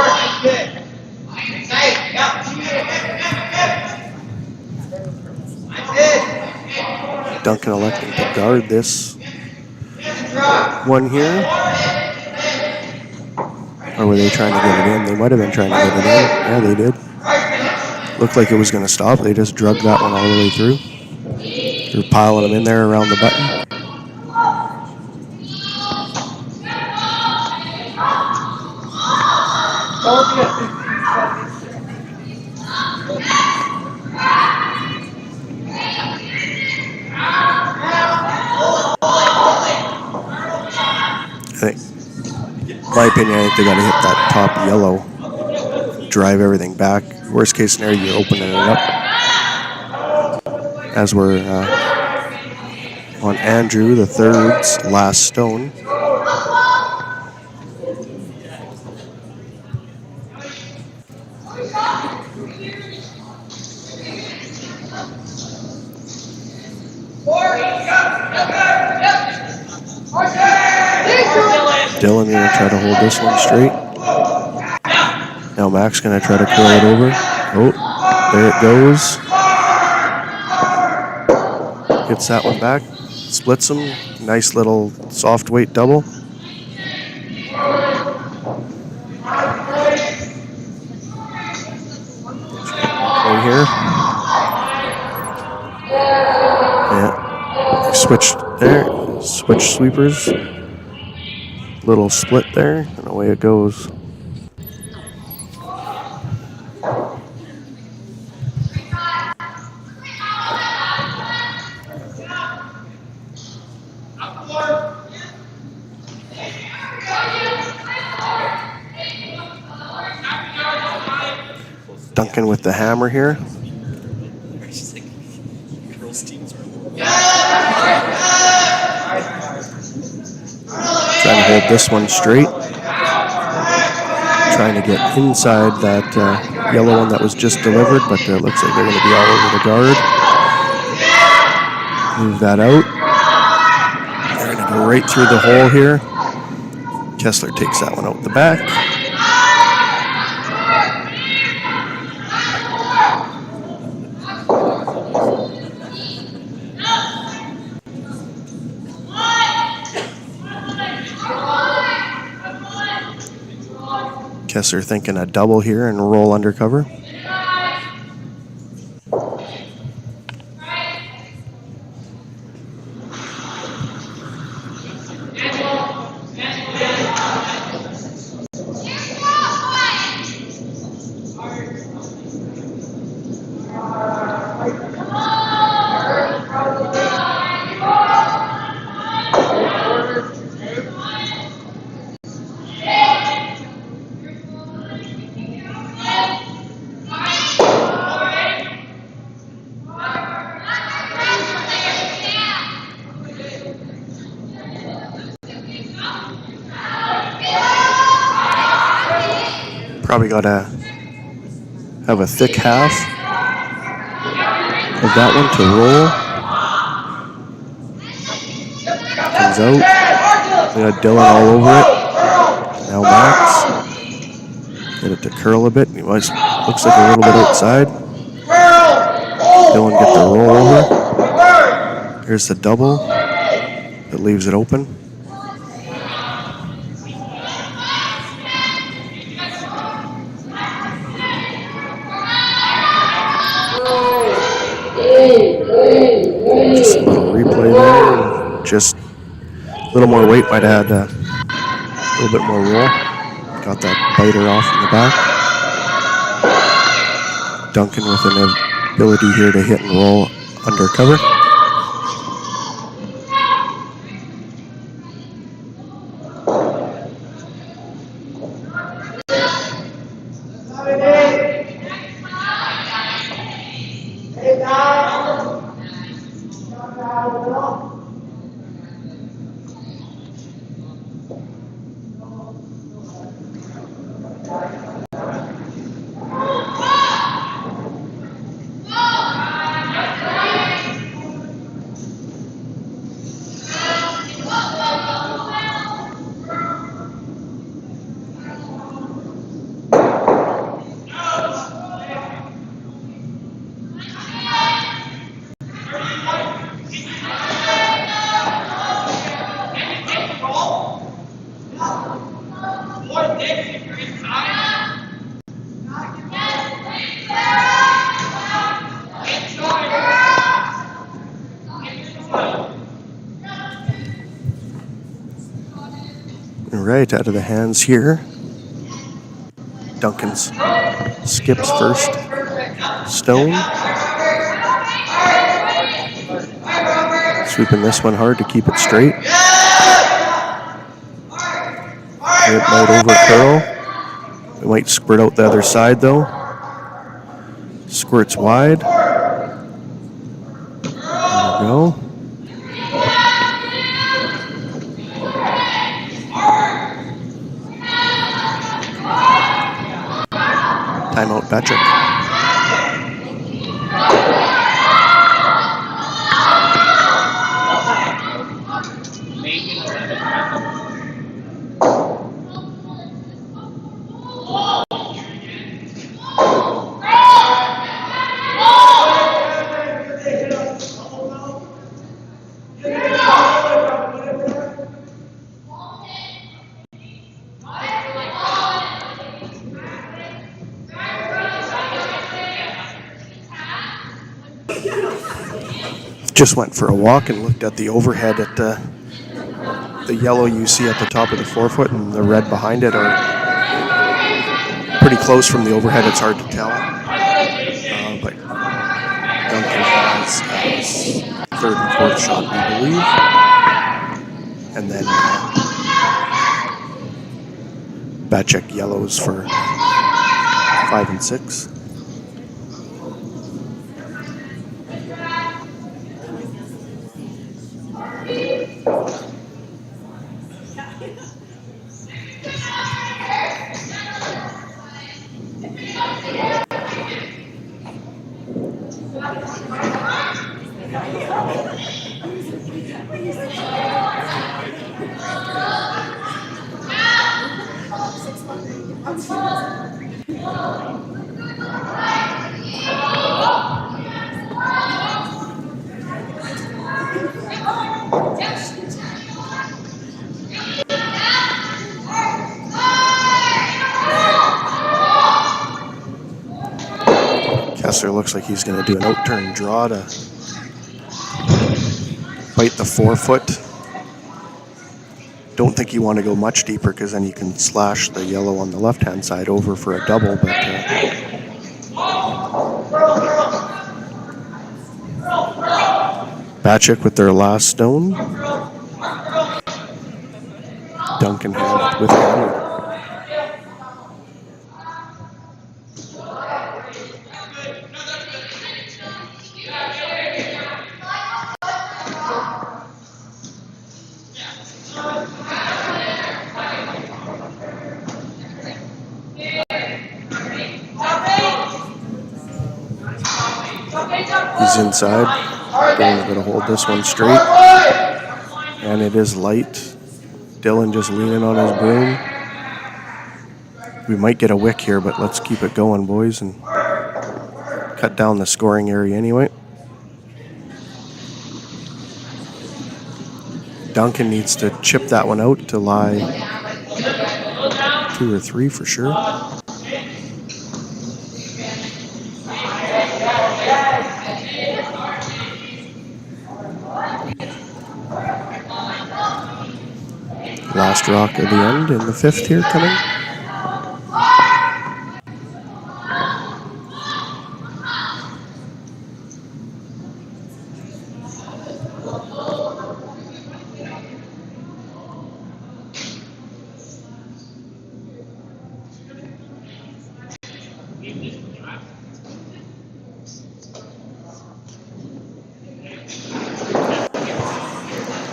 Duncan electing to guard this one here. Or were they trying to get it in? They might have been trying to get it in. Yeah, they did. Looked like it was going to stop. They just drugged that one all the way through. They're piling them in there around the button. I think, in my opinion, I think they got to hit that top yellow, drive everything back. Worst case scenario, you're opening it up. As we're on Andrew, the third's last stone. Dylan going to try to hold this one straight. Now Mac's going to try to curl it over. Oh, there it goes. Gets that one back. Splits them. Nice little soft weight double. Right here. Yeah. Switch there. Switch sweepers. Little split there, and away it goes. Duncan with the hammer here. Trying to hold this one straight. Trying to get inside that yellow one that was just delivered, but it looks like they're going to be all over the guard. Move that out. They're going to go right through the hole here. Kessler takes that one out the back. Kessler thinking a double here and roll undercover. Probably got to have a thick half of that one to roll. Comes out. We got Dylan all over it. Now Max. Get it to curl a bit. He looks like a little bit outside. Dylan get the roll over. Here's the double. It leaves it open. Just a little replay there. Just a little more weight might add a little bit more roll. Got that biter off in the back. Duncan with an ability here to hit and roll under cover. Right out of the hands here. Duncan's skips first stone. Sweeping this one hard to keep it straight. It might overcurl. It might squirt out the other side though. Squirts wide. There we go. Timeout, Bachek. Just went for a walk and looked at the overhead at the yellow you see at the top of the forefoot and the red behind it are pretty close from the overhead. It's hard to tell. But Duncan has third and fourth shot, I believe. And then Bachek yellows for 5 and 6. Kessler looks like he's going to do an out-turn draw to bite the forefoot. Don't think you want to go much deeper because then you can slash the yellow on the left-hand side over for a double. But Bachek with their last stone. Duncan hand with hammer. He's inside. Dylan's going to hold this one straight. And it is light. Dylan just leaning on his broom. We might get a wick here, but let's keep it going, boys, and cut down the scoring area anyway. Duncan needs to chip that one out to lie 2 or 3 for sure. Last rock at the end in the 5th here coming.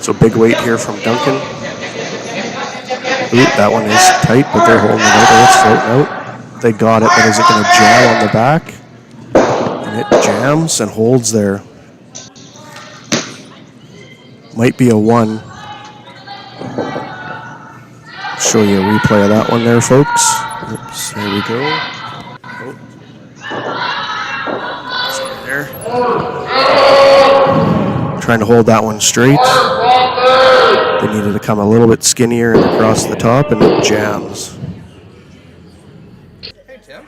So big weight here from Duncan. Ooh, that one is tight, but they're holding it out. It's floating out. They got it, but is it going to jam on the back? And it jams and holds there. Might be a 1. Show you a replay of that one there, folks. Oops, there we go. Oh. There. Trying to hold that one straight. They needed to come a little bit skinnier and across the top, and it jams. Hey, Tim.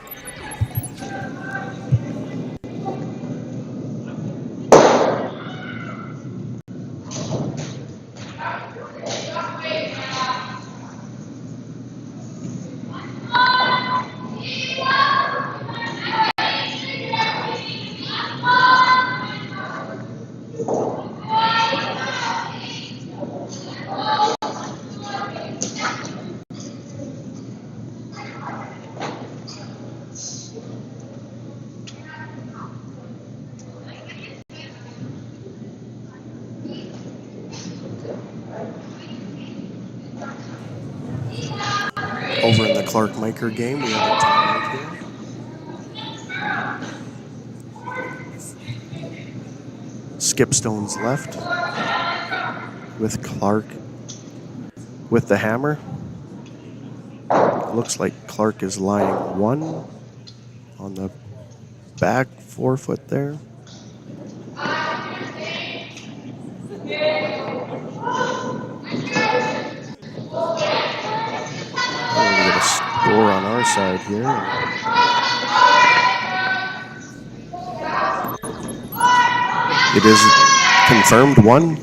Over in the Clark-Miker game, we have a timeout here. Skipstone's left with Clark with the hammer. It looks like Clark is lying 1 on the back 4 foot there. We're going to get a score on our side here. It is confirmed 1.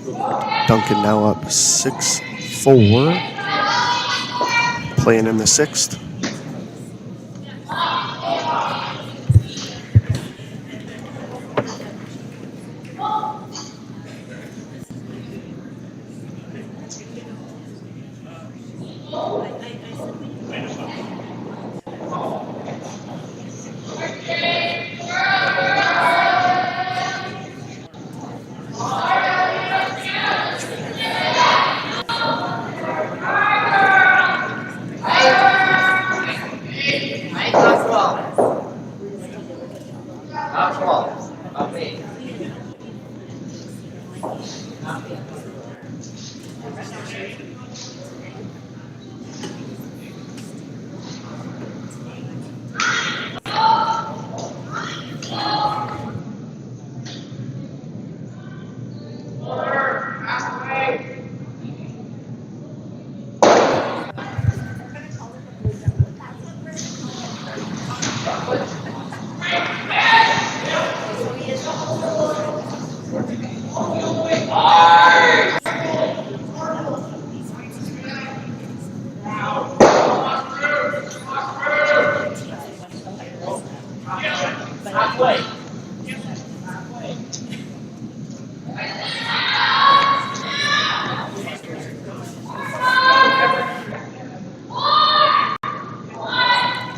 Duncan now up 6-4. Playing in the 6th.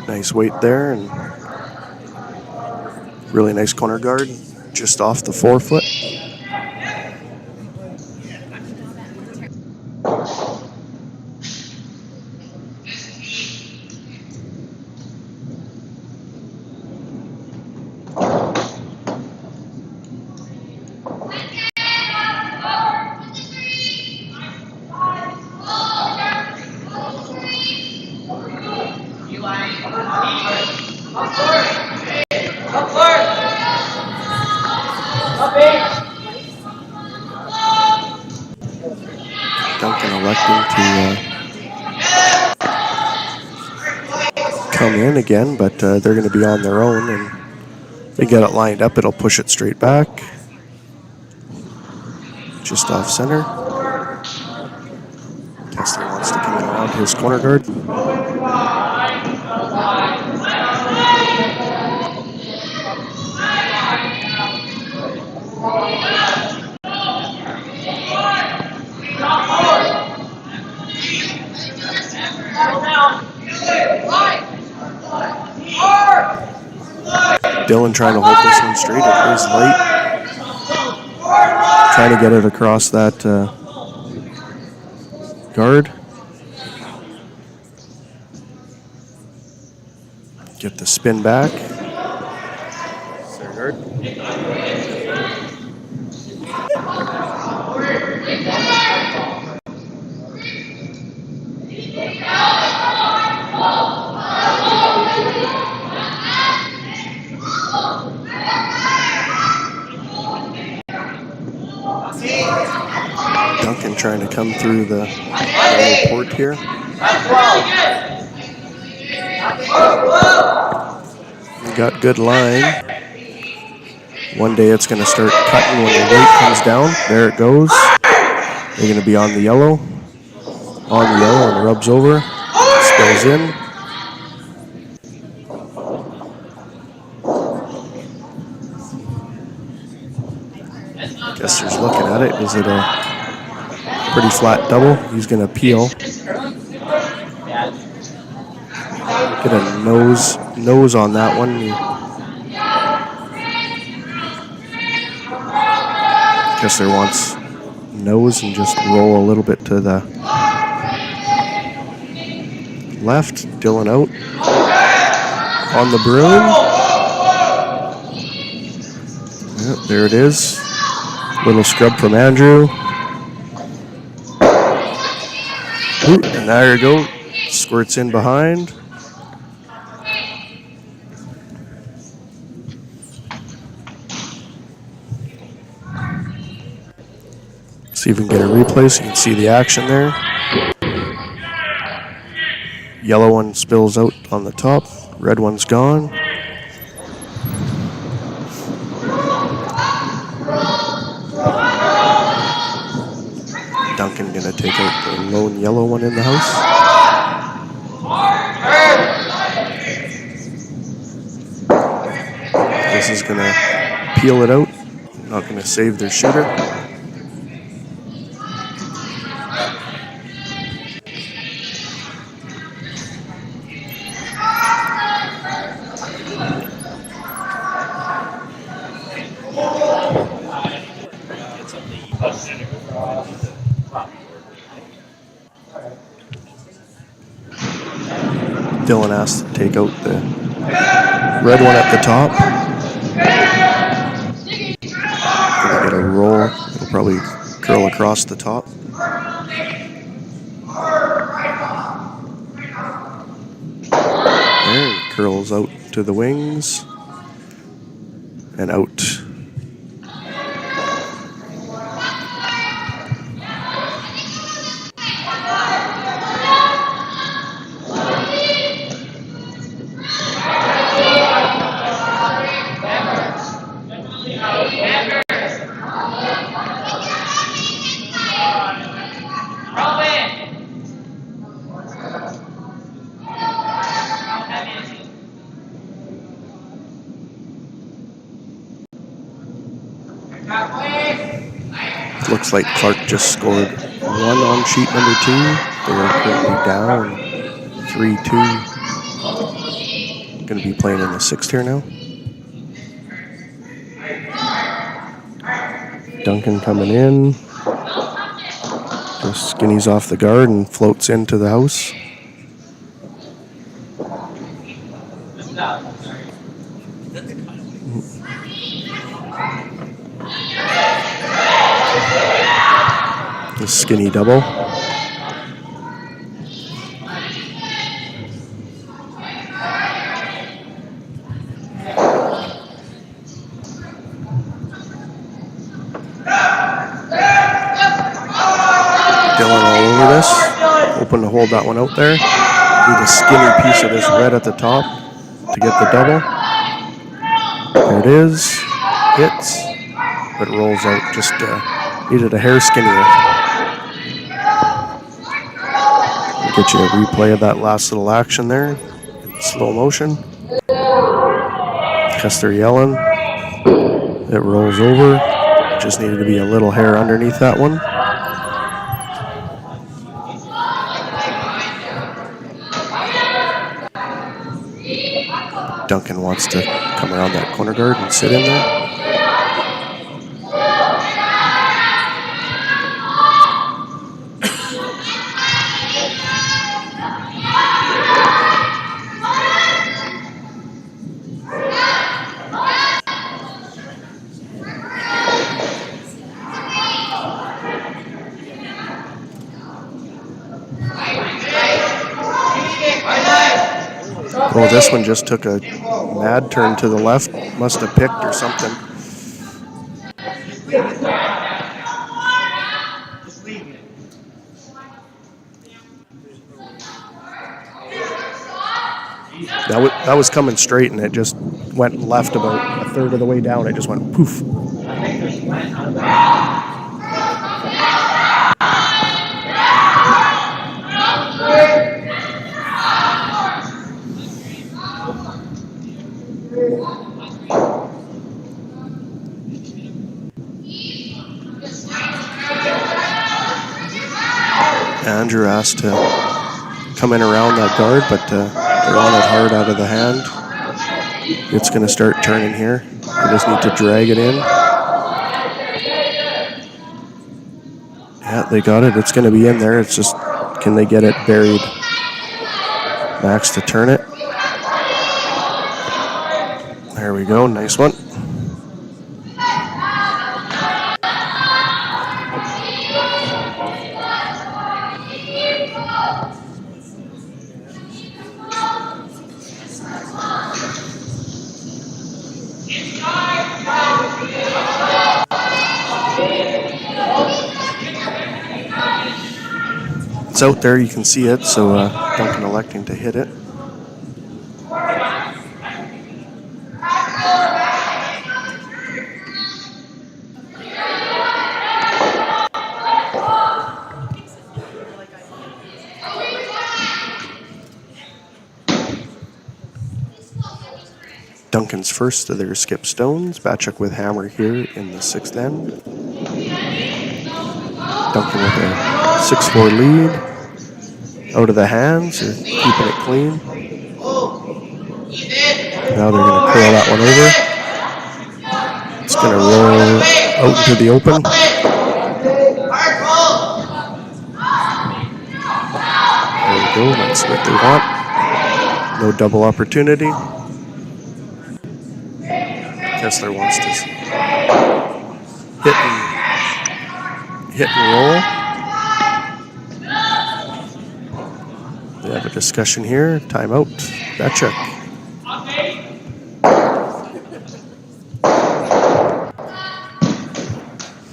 Nice weight there, and really nice corner guard just off the 4 foot. Duncan electing to come in again, but they're going to be on their own, and if they get it lined up, it'll push it straight back. Just off center. Kessler wants to come in around his corner guard. Dylan trying to hold this one straight. It is late. Trying to get it across that guard. Get the spin back. Center guard. Duncan trying to come through the port here. Got good line. One day it's going to start cutting when the weight comes down. There it goes. They're going to be on the yellow. On the yellow and rubs over. Spills in. Kessler's looking at it. Is it a pretty flat double? He's going to peel. Get a nose on that one. Kessler wants nose and just roll a little bit to the left. Dylan out. On the broom. Yep, there it is. Little scrub from Andrew. Ooh, and there you go. Squirts in behind. See if we can get a replay so you can see the action there. Yellow one spills out on the top. Red one's gone. Duncan gonna take out the lone yellow one in the house. This is gonna peel it out. Not gonna save their shooter. Dylan asked to take out the red one at the top. Gonna get a roll. It'll probably curl across the top. There, it curls out to the wings and out. Looks like Clark just scored one on sheet number 2. They are currently down 3-2. Going to be playing in the 6th here now. Duncan coming in. Just skinnies off the guard and floats into the house. The skinny double. Dylan all over this. Hoping to hold that one out there. Need a skinny piece of this red at the top to get the double. There it is. Hits. But it rolls out. Just needed a hair skinnier. Get you a replay of that last little action there in slow motion. Because they're yelling. It rolls over. Just needed to be a little hair underneath that one. Duncan wants to come around that corner guard and sit in there. Oh, this one just took a mad turn to the left. Must have picked or something. That was coming straight and it just went left about a third of the way down. It just went poof. Andrew asked to come in around that guard, but they're on it hard out of the hand. It's going to start turning here. They just need to drag it in. Yeah, they got it. It's going to be in there. It's just, can they get it buried? Max to turn it. There we go. Nice one. It's out there. You can see it. So Duncan electing to hit it. Duncan's first of their skip stones. Bachek with hammer here in the 6th end. Duncan with a 6-4 lead. Out of the hands, they're keeping it clean. Now they're going to curl that one over. It's going to roll out into the open. There we go, that's what they want. No double opportunity. Kessler wants to hit and roll. They have a discussion here. Timeout. Bachek.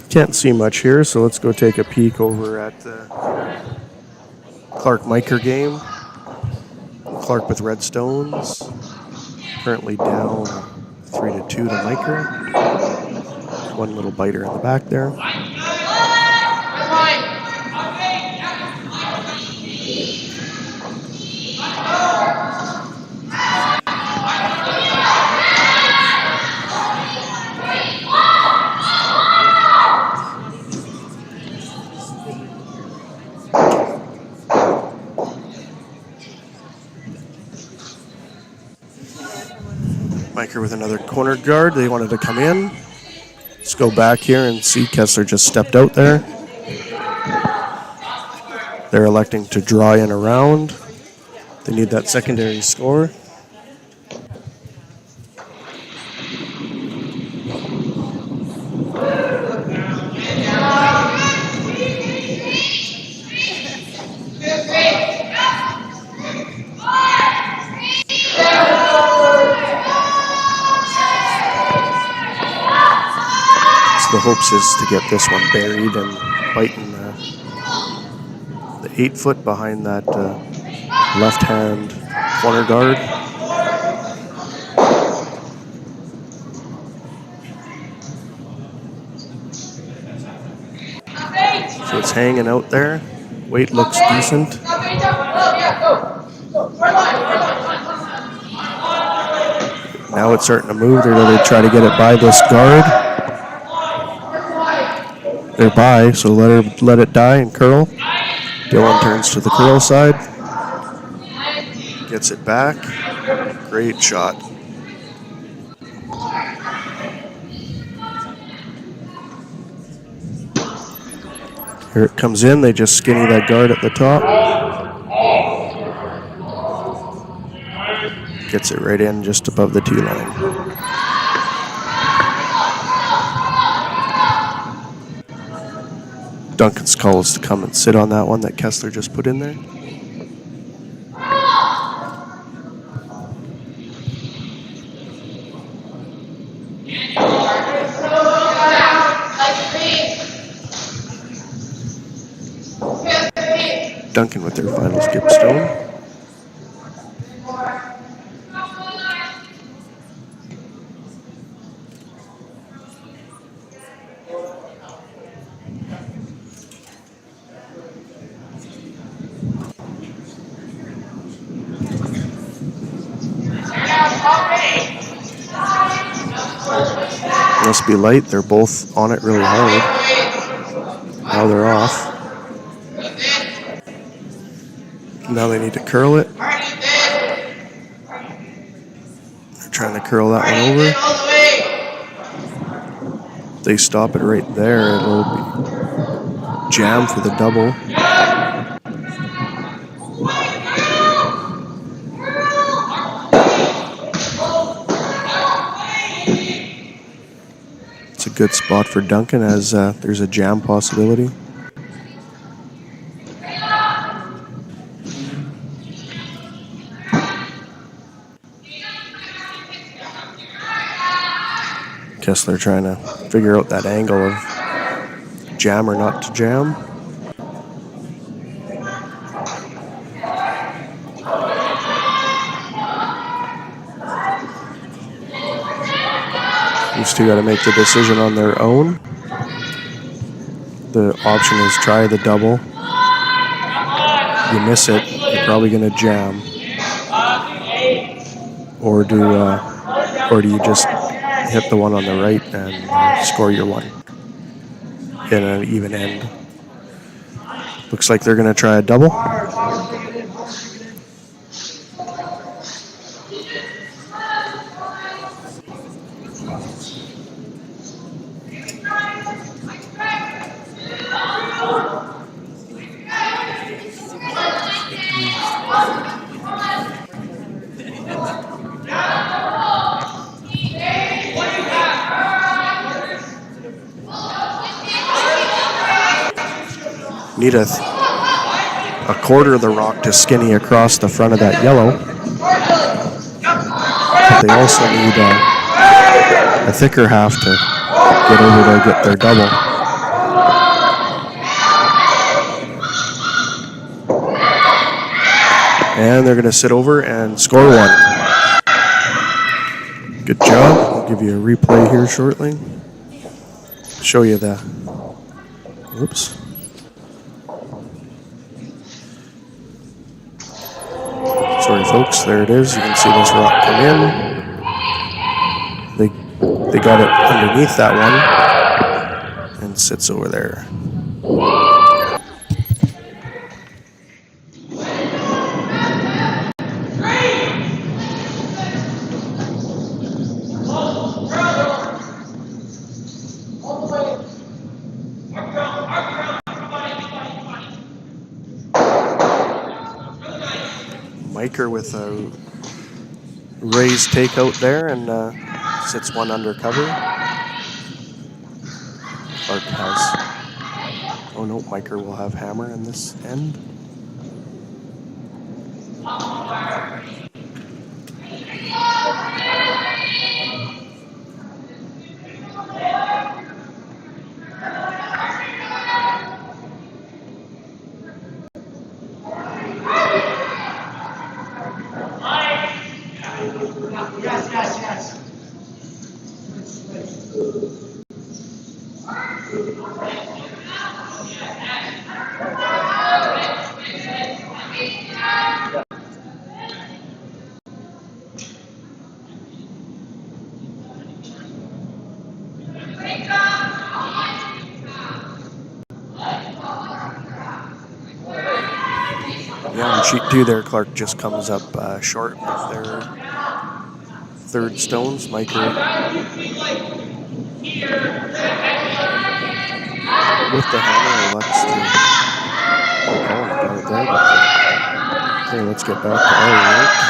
Can't see much here, so let's go take a peek over at the Clark-Miker game. Clark with red stones. Currently down 3-2 to Miker. One little biter in the back there. Miker with another corner guard. They wanted to come in. Let's go back here and see Kessler just stepped out there. They're electing to draw in around. They need that secondary score. The hopes is to get this one buried and biting the 8-foot behind that left-hand corner guard. So it's hanging out there. Weight looks decent. Now it's starting to move. They're going to try to get it by this guard. They're by, so let it die and curl. Dylan turns to the curl side. Gets it back. Great shot. Here it comes in. They just skinny that guard at the top. Gets it right in just above the tee line. Duncan's call is to come and sit on that one that Kessler just put in there. Duncan with their final skip stone. Must be light. They're both on it really hard. Now they're off. Now they need to curl it. They're trying to curl that one over. They stop it right there. It'll be jam for the double. good spot for Duncan as there's a jam possibility. Kessler trying to figure out that angle of jam or not to jam. These two got to make the decision on their own. The option is try the double. You miss it, you're probably going to jam. Or do you just hit the one on the right and score your one in an even end? Looks like they're going to try a double. Need a quarter of the rock to skinny across the front of that yellow. But they also need a thicker half to get over to get their double. And they're going to sit over and score one. Good job. I'll give you a replay here shortly. Show you the... Oops. Sorry, folks. There it is. You can see this rock come in. They got it underneath that one and sits over there. Miker with a raised takeout there and sits one under cover. Clark has... Oh no, Miker will have hammer in this end. Yeah, on sheet 2 there, Clark just comes up short with their third stones. Miker with the hammer elects to... Oh, got it there, but okay, let's get back to our work.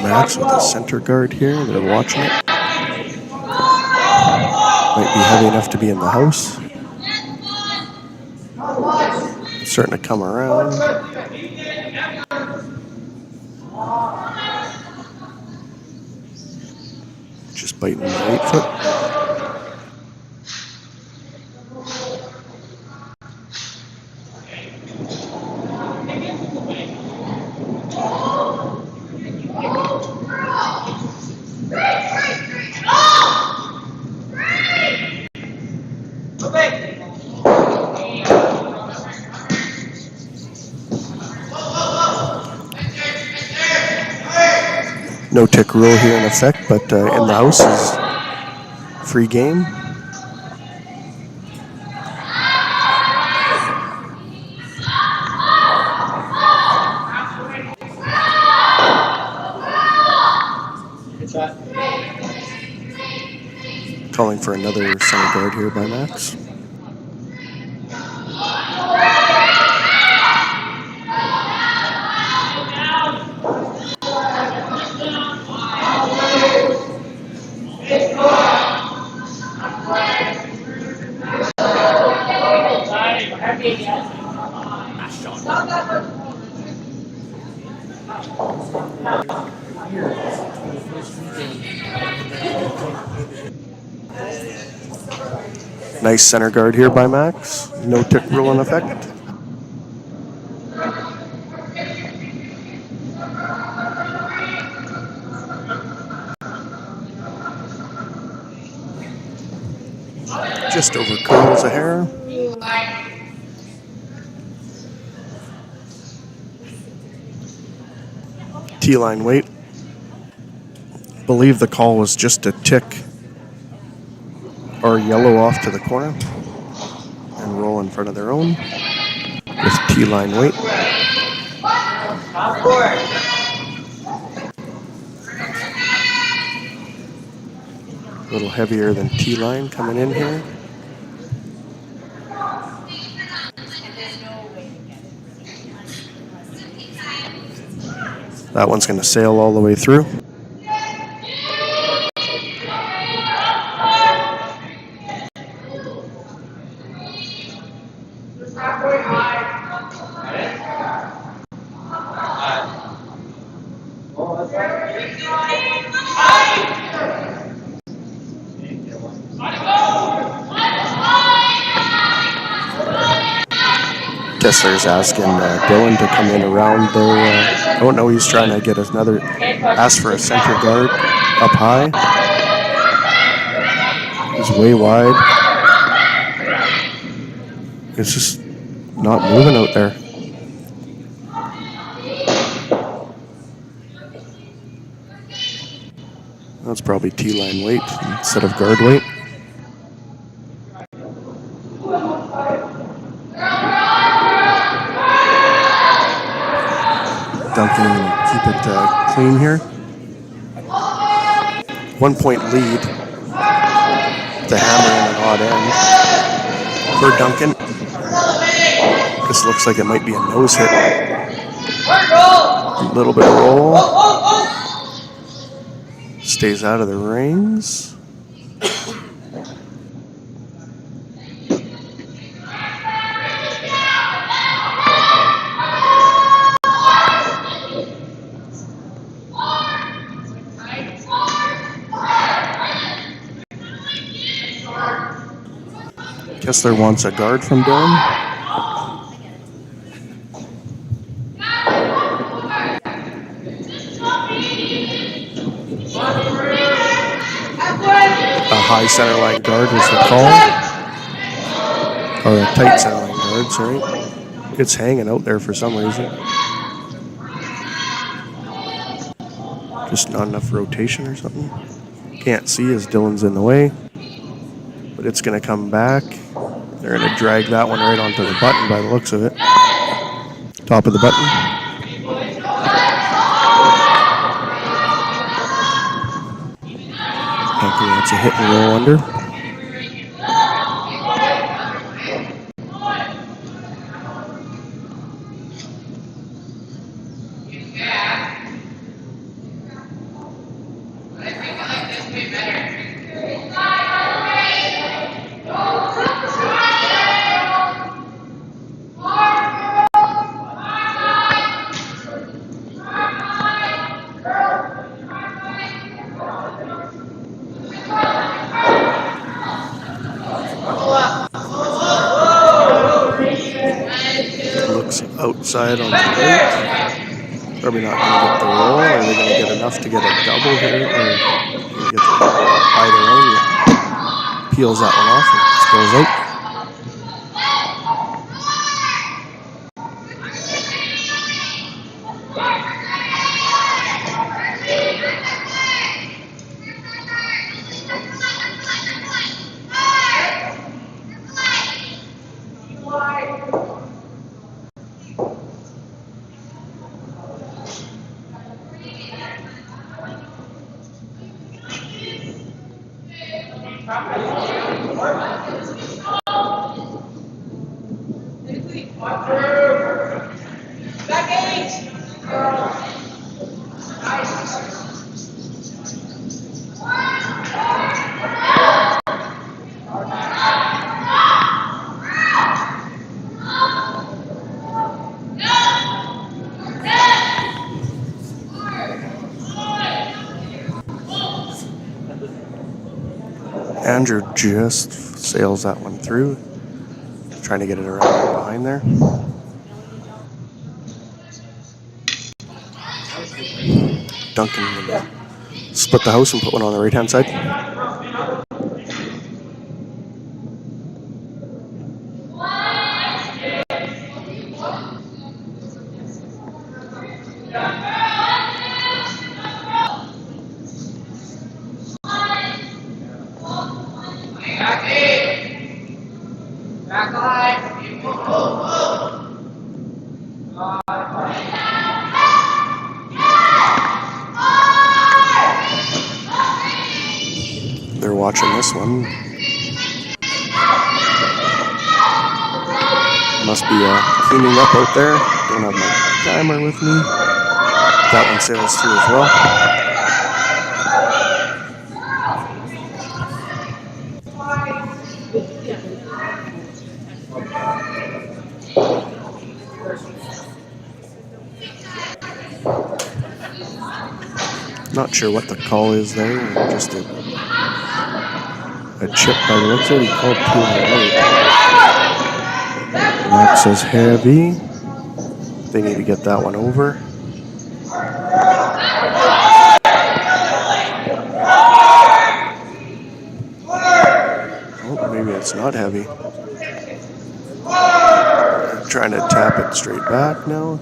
Max with a center guard here. They're watching it. Might be heavy enough to be in the house. It's starting to come around. Just biting the 8-foot. No tick rule here in effect, but in the house is free game. for another center guard here by Max. Nice center guard here by Max. No tick rule in effect. Just over curls a hair. T-line weight. Believe the call was just a tick or yellow off to the corner and roll in front of their own with T-line weight. A little heavier than T-line coming in here. That one's going to sail all the way through. Kessler's asking Dylan to come in around their. Oh no, he's trying to get another. Ask for a center guard up high. He's way wide. It's just not moving out there. That's probably T-line weight instead of guard weight. Duncan keep it clean here. 1 point lead. The hammer in an odd end for Duncan. This looks like it might be a nose hit. A little bit of roll. Stays out of the rings. Kessler wants a guard from Dylan. A high center line guard was the call. Or a tight center line guard, sorry. It's hanging out there for some reason. Just not enough rotation or something. Can't see as Dylan's in the way. But it's going to come back. They're going to drag that one right onto the button by the looks of it. Top of the button. Okay, that's a hit and roll under. Outside on the right. Probably not going to get the roll. Are they going to get enough to get a double here? Or going to get the either own? Yeah. Peels that one off and spills out. Andrew just sails that one through. Trying to get it around behind there. Duncan will split the house and put one on the right-hand side. They're watching this one. Must be cleaning up out there. Don't have my timer with me. That one sails through as well. Not sure what the call is there. Just a chip by the looks of it. He called too late. That says heavy. They need to get that one over. Oh, maybe it's not heavy. I'm trying to tap it straight back now.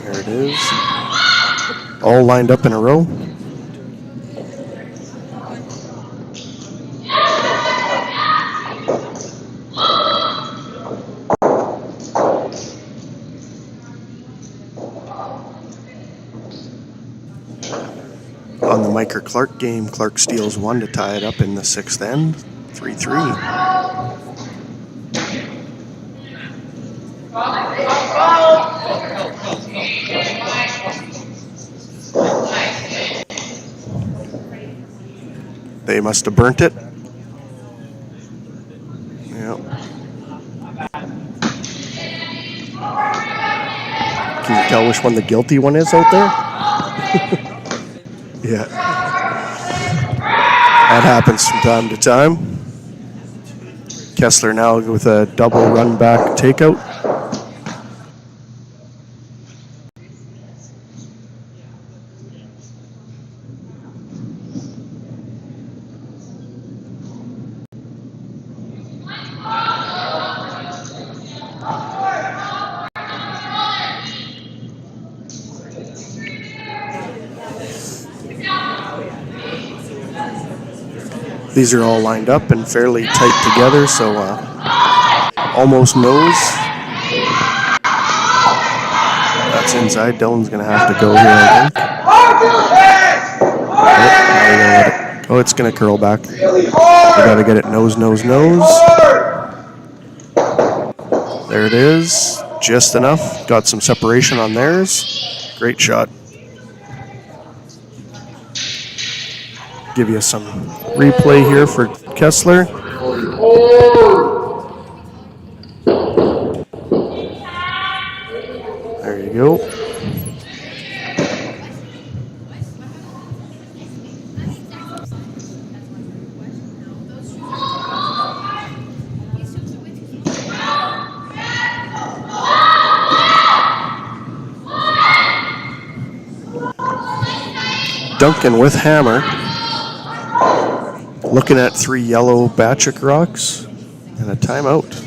There it is. All lined up in a row. On the Mike or Clark game, Clark steals one to tie it up in the 6th end. 3-3. They must have burnt it. Yep. Can you tell which one the guilty one is out there? Yeah. That happens from time to time. Kessler now with a double run back takeout. These are all lined up and fairly tight together, so almost knows. That's inside. Dylan's going to have to go here, I think. Oh, it's going to curl back. We got to get it nose, nose, nose. There it is. Just enough. Got some separation on theirs. Great shot. Give you some replay here for Kessler. There you go. Duncan with hammer. Looking at 3 yellow Bachek rocks and a timeout.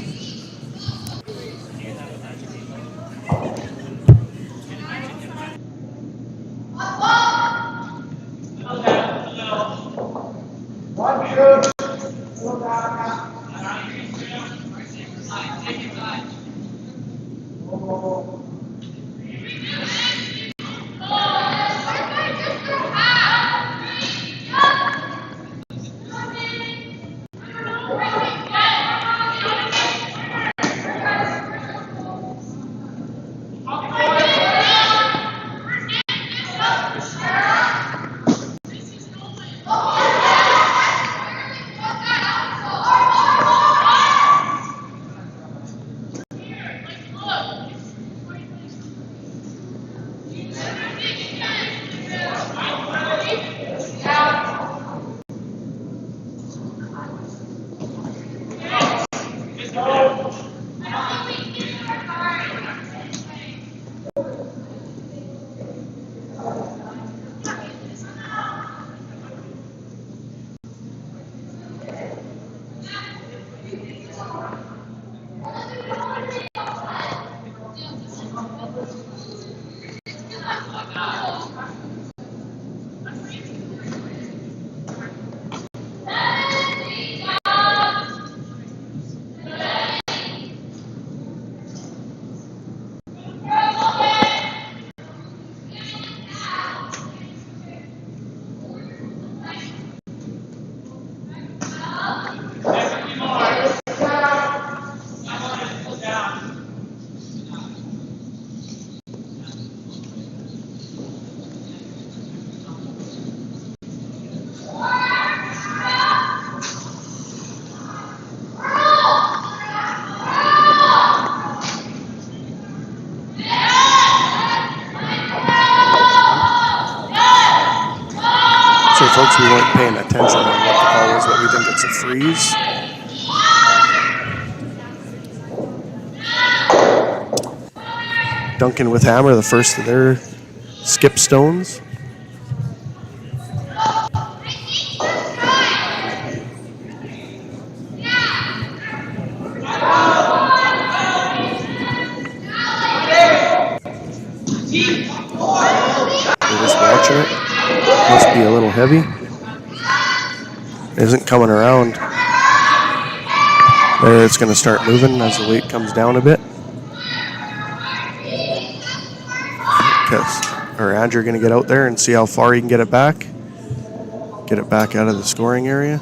attention on what the call is, but we think it's a freeze. Duncan with hammer, the first of their skip stones. We're just watching it. Must be a little heavy. It isn't coming around. There, it's going to start moving as the weight comes down a bit. Andrew going to get out there and see how far he can get it back. Get it back out of the scoring area.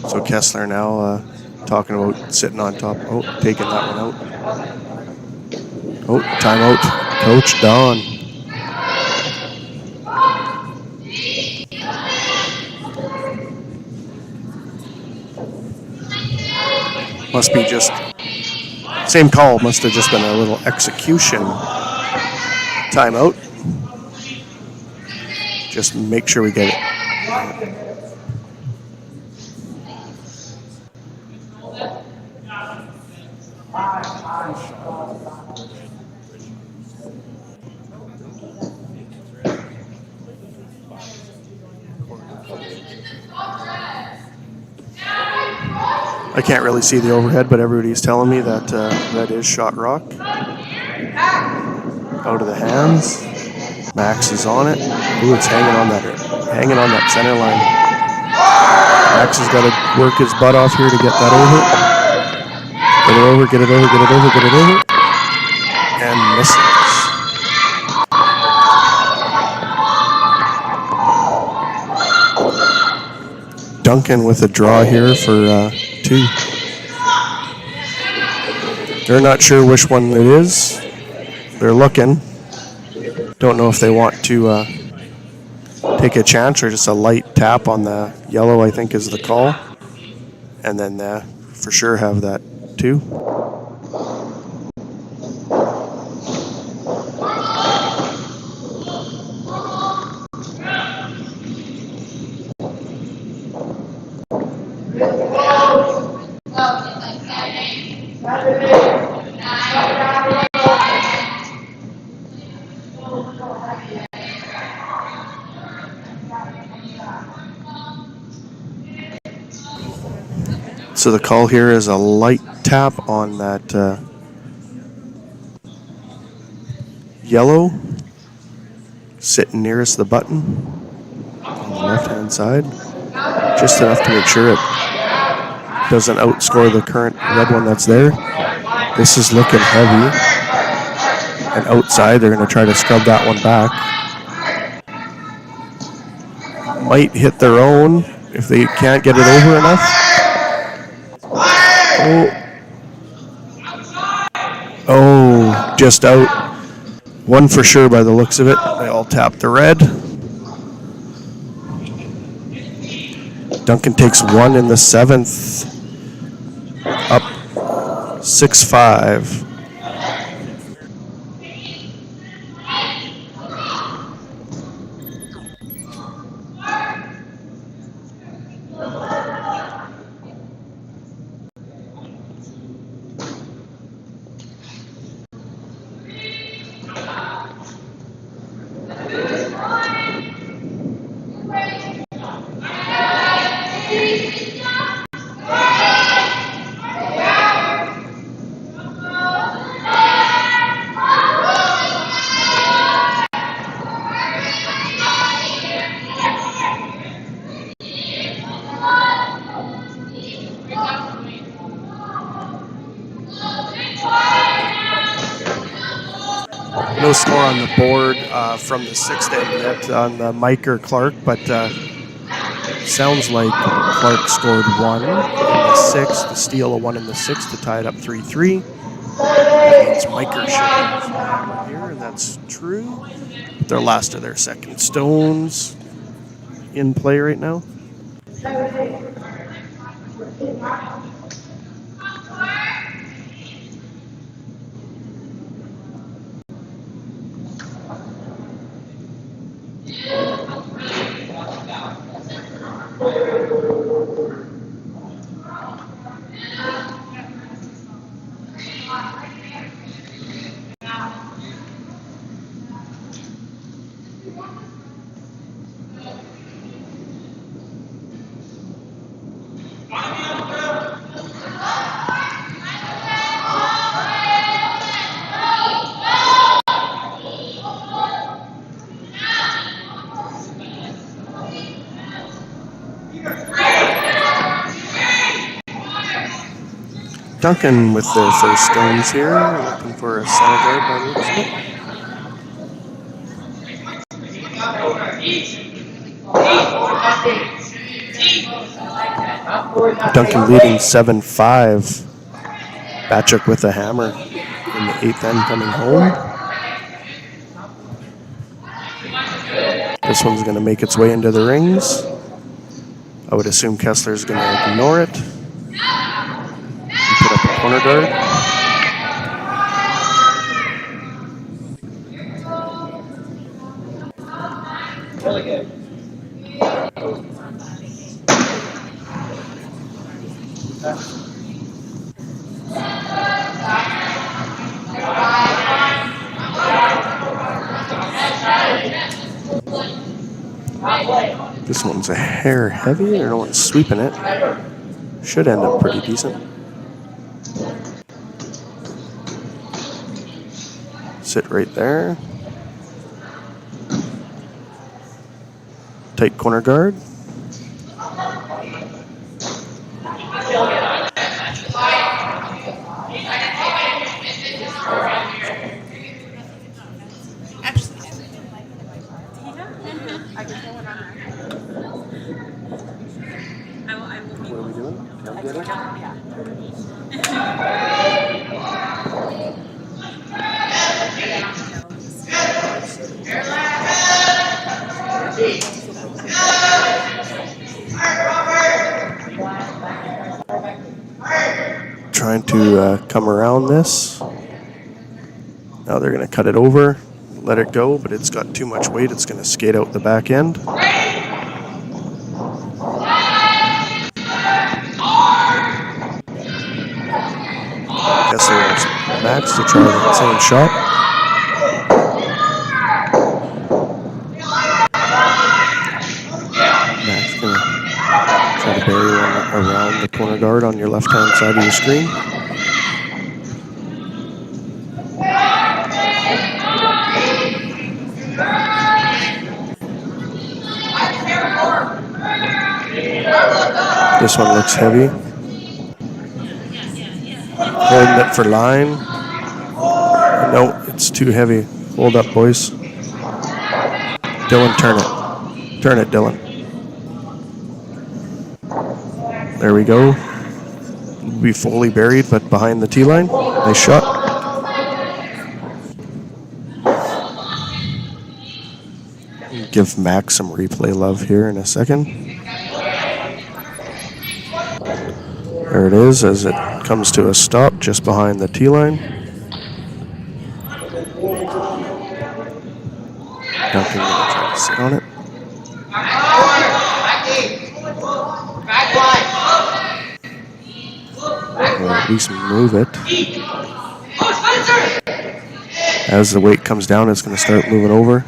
So Kessler now talking about sitting on top. Oh, taking that one out. Oh, timeout. Coach Don. Must be just same call. Must have just been a little execution timeout. Just make sure we get it. I can't really see the overhead, but everybody's telling me that that is shot rock. Out of the hands. Max is on it. Ooh, it's hanging on that center line. Max has got to work his butt off here to get that over. Get it over, get it over, get it over, get it over. And misses. Duncan with a draw here for 2. They're not sure which one it is. They're looking. Don't know if they want to take a chance or just a light tap on the yellow, I think is the call. And then for sure have that 2. So the call here is a light tap on that yellow, sitting nearest the button on the left-hand side. Just enough to make sure it doesn't outscore the current red one that's there. This is looking heavy. And outside, they're going to try to scrub that one back. Might hit their own if they can't get it over enough. Oh, just out. One for sure by the looks of it. They all tapped the red. Duncan takes 1 in the 7th. Up 6-5. No score on the board from the 6th end yet on the Mike or Clark, but sounds like Clark scored 1 in the 6th, the steal a 1 in the 6th to tie it up 3-3. That means Miker should have the hammer here, and that's true. Their last of their second stones in play right now. Duncan with their first stones here, looking for a center guard by the looks of it. Duncan leading 7-5. Bachek with a hammer in the 8th end coming home. This one's going to make its way into the rings. I would assume Kessler's going to ignore it. And put up a corner guard. Really good. This one's a hair heavy, or no one's sweeping it. Should end up pretty decent. Sit right there. Tight corner guard. What are we doing? Trying to come around this. Now they're going to cut it over, let it go, but it's got too much weight. It's going to skate out the back end. Kessler wants Max to try the same shot. Max going to try to bury one around the corner guard on your left-hand side of your screen. This one looks heavy. Holding it for line. No, it's too heavy. Hold up, boys. Dylan, turn it. Turn it, Dylan. There we go. It'll be fully buried, but behind the T-line. Nice shot. Give Max some replay love here in a second. There it is as it comes to a stop just behind the T-line. Duncan going to try to sit on it. Or at least move it. As the weight comes down, it's going to start moving over.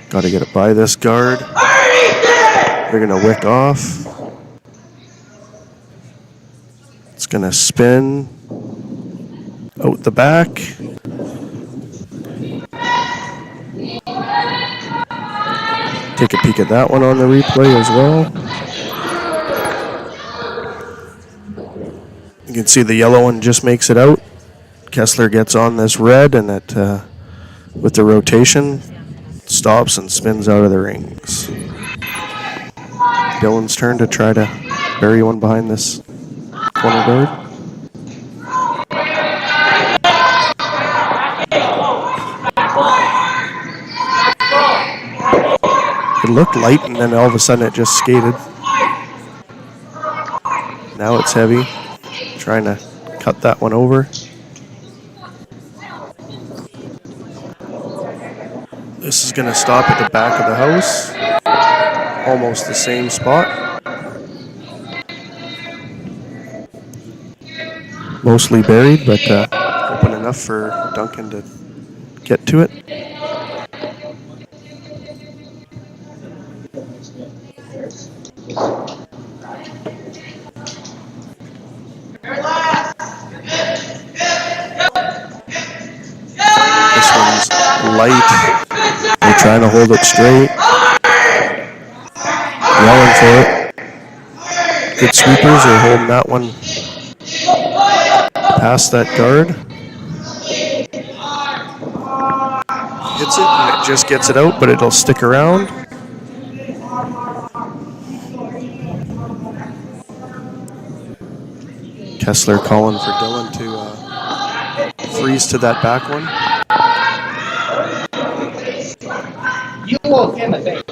Got to get it by this guard. They're going to wick off. It's going to spin out the back. Take a peek at that one on the replay as well. You can see the yellow one just makes it out. Kessler gets on this red, and it, with the rotation, stops and spins out of the rings. Dylan's turn to try to bury one behind this corner guard. It looked light, and then all of a sudden it just skated. Now it's heavy. Trying to cut that one over. This is going to stop at the back of the house. almost the same spot. Mostly buried, but open enough for Duncan to get to it. This one's light. They're trying to hold it straight. Yelling for it. Good sweepers are holding that one past that guard. Hits it and it just gets it out, but it'll stick around. Kessler calling for Dylan to freeze to that back one. You look in the face.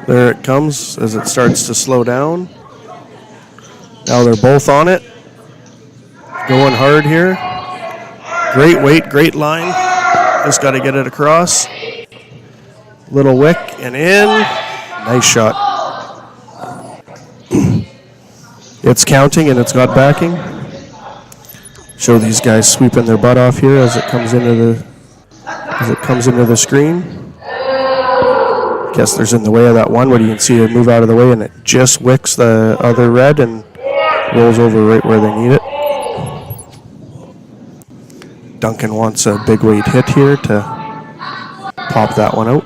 There it comes as it starts to slow down. Now they're both on it. Going hard here. Great weight, great line. Just got to get it across. Little wick and in. Nice shot. It's counting and it's got backing. Show these guys sweeping their butt off here as it comes into the screen. Kessler's in the way of that one, but you can see it move out of the way and it just wicks the other red and rolls over right where they need it. Duncan wants a big weight hit here to pop that one out.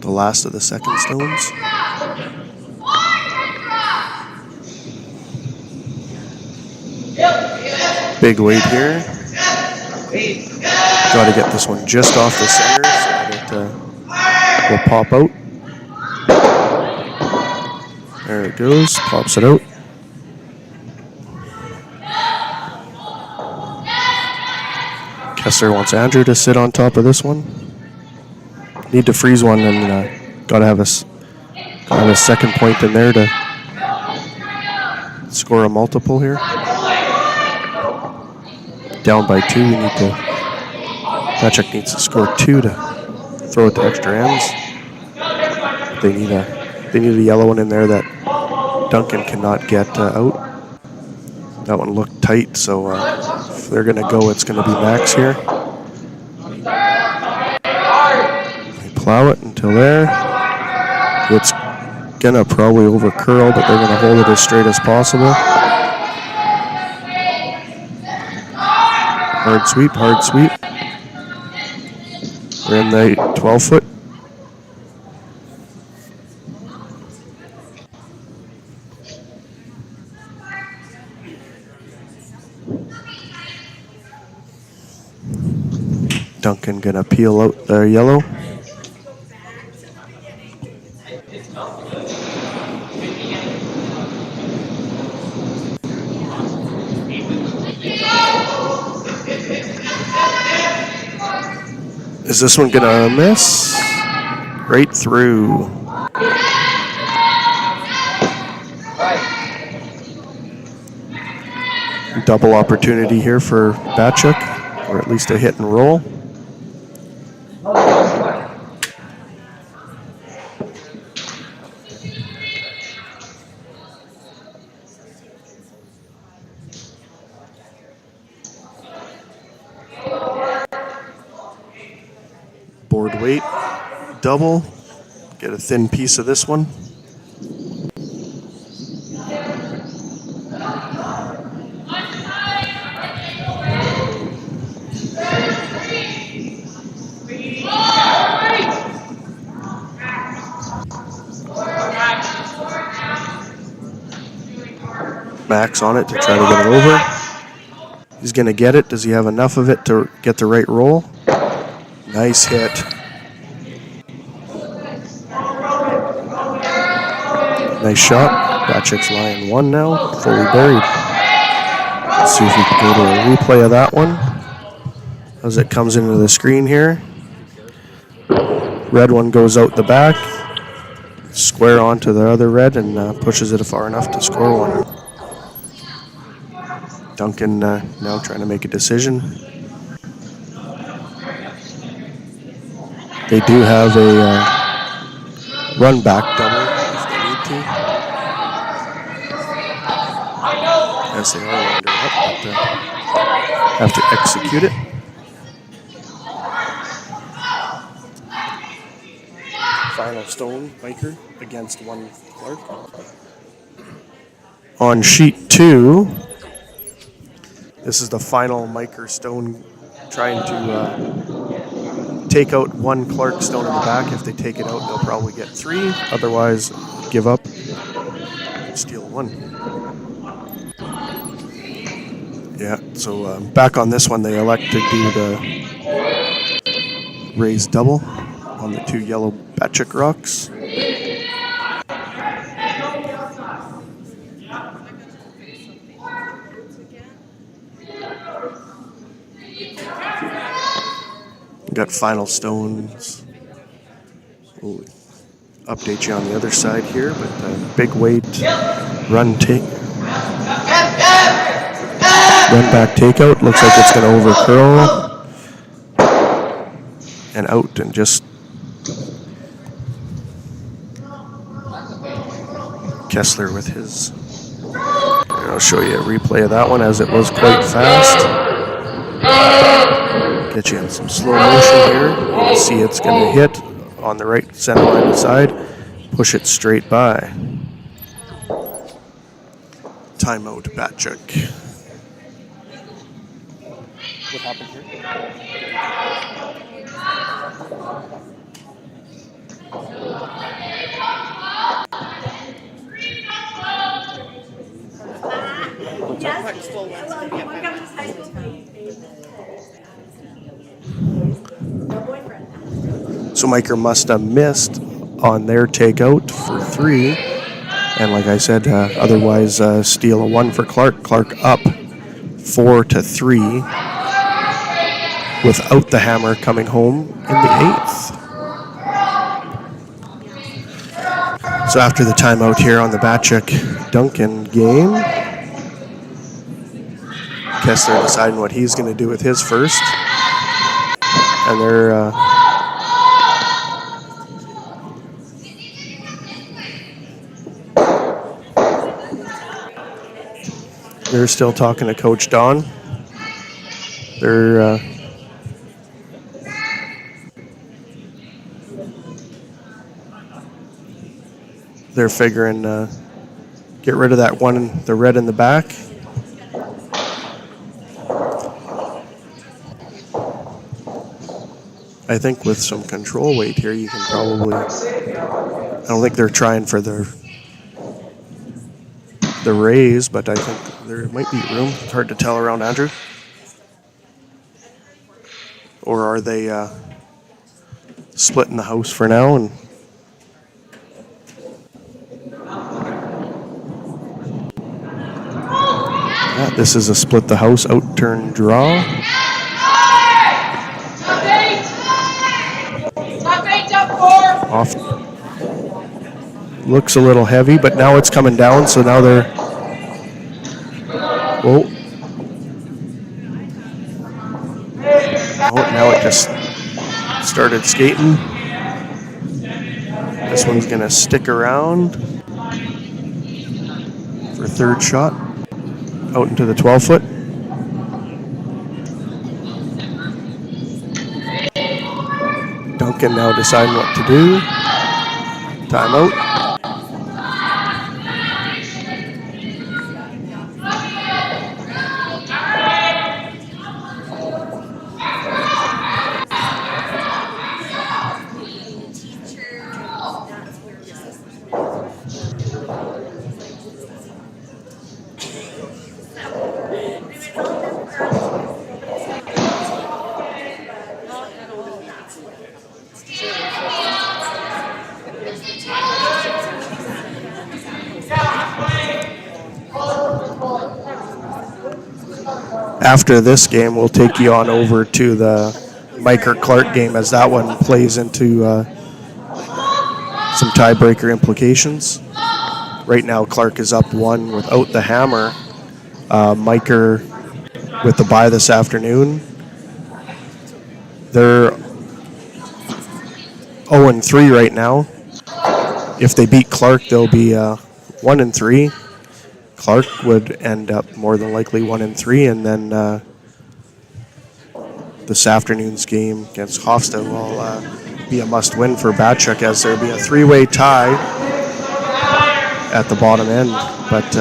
The last of the second stones. Big weight here. Got to get this one just off the center so that it will pop out. There it goes, pops it out. Kessler wants Andrew to sit on top of this one. Need to freeze one and got to have a second point in there to score a multiple here. Down by 2, we need to. Bachek needs to score 2 to throw it to extra ends. They need a yellow one in there that Duncan cannot get out. That one looked tight, so if they're going to go, it's going to be Max here. They plow it until there. It's going to probably over curl, but they're going to hold it as straight as possible. Hard sweep, hard sweep. We're in the 12-foot. Duncan gonna peel out the yellow. Is this one gonna miss? Right through. Double opportunity here for Bachek, or at least a hit and roll. Board weight, double, get a thin piece of this one. Max on it to try to get it over. He's going to get it. Does he have enough of it to get the right roll? Nice hit. Nice shot. Bachek's lying 1 now, fully buried. Let's see if we can go to a replay of that one. as it comes into the screen here. Red one goes out the back, square onto the other red, and pushes it far enough to score one. Duncan now trying to make a decision. They do have a run back double if they need to. Yes, they are lined her up, but have to execute it. Final stone Biker against 1 Clark. On sheet 2, this is the final Miker stone trying to take out 1 Clark stone in the back. If they take it out, they'll probably get 3. Otherwise, give up, steal 1. Yeah, so back on this one, they elect to do the raised double on the 2 yellow Bachek rocks. Got final stones. We'll update you on the other side here, but big weight run back takeout. Looks like it's going to over curl and out, and just Kessler with his. I'll show you a replay of that one as it was quite fast. Get you in some slow motion here. You can see it's going to hit on the right center line side, push it straight by. Timeout, Bachek. What happened here? So Miker must have missed on their takeout for 3. And like I said, otherwise steal a 1 for Clark. Clark up 4-3 without the hammer coming home in the 8th. So after the timeout here on the Bachek Duncan game, Kessler deciding what he's going to do with his first. And they're still talking to Coach Don. They're figuring get rid of that one, the red in the back. I think with some control weight here, you can probably. I don't think they're trying for the raise, but I think there might be room. It's hard to tell around Andrew. Or are they splitting the house for now? And yeah, this is a split the house out turn draw. Off. Looks a little heavy, but now it's coming down, so now they're. Whoa. Oh, now it just started skating. This one's going to stick around for 3rd shot out into the 12-foot. Duncan now deciding what to do. Timeout. after this game, we'll take you on over to the Miker Clark game as that one plays into some tiebreaker implications. Right now, Clark is up 1 without the hammer. Miker with the bye this afternoon. They're 0-3 right now. If they beat Clark, they'll be 1-3. Clark would end up more than likely 1-3, and then this afternoon's game against Hofstra will be a must-win for Bachek, as there'll be a 3-way tie at the bottom end. But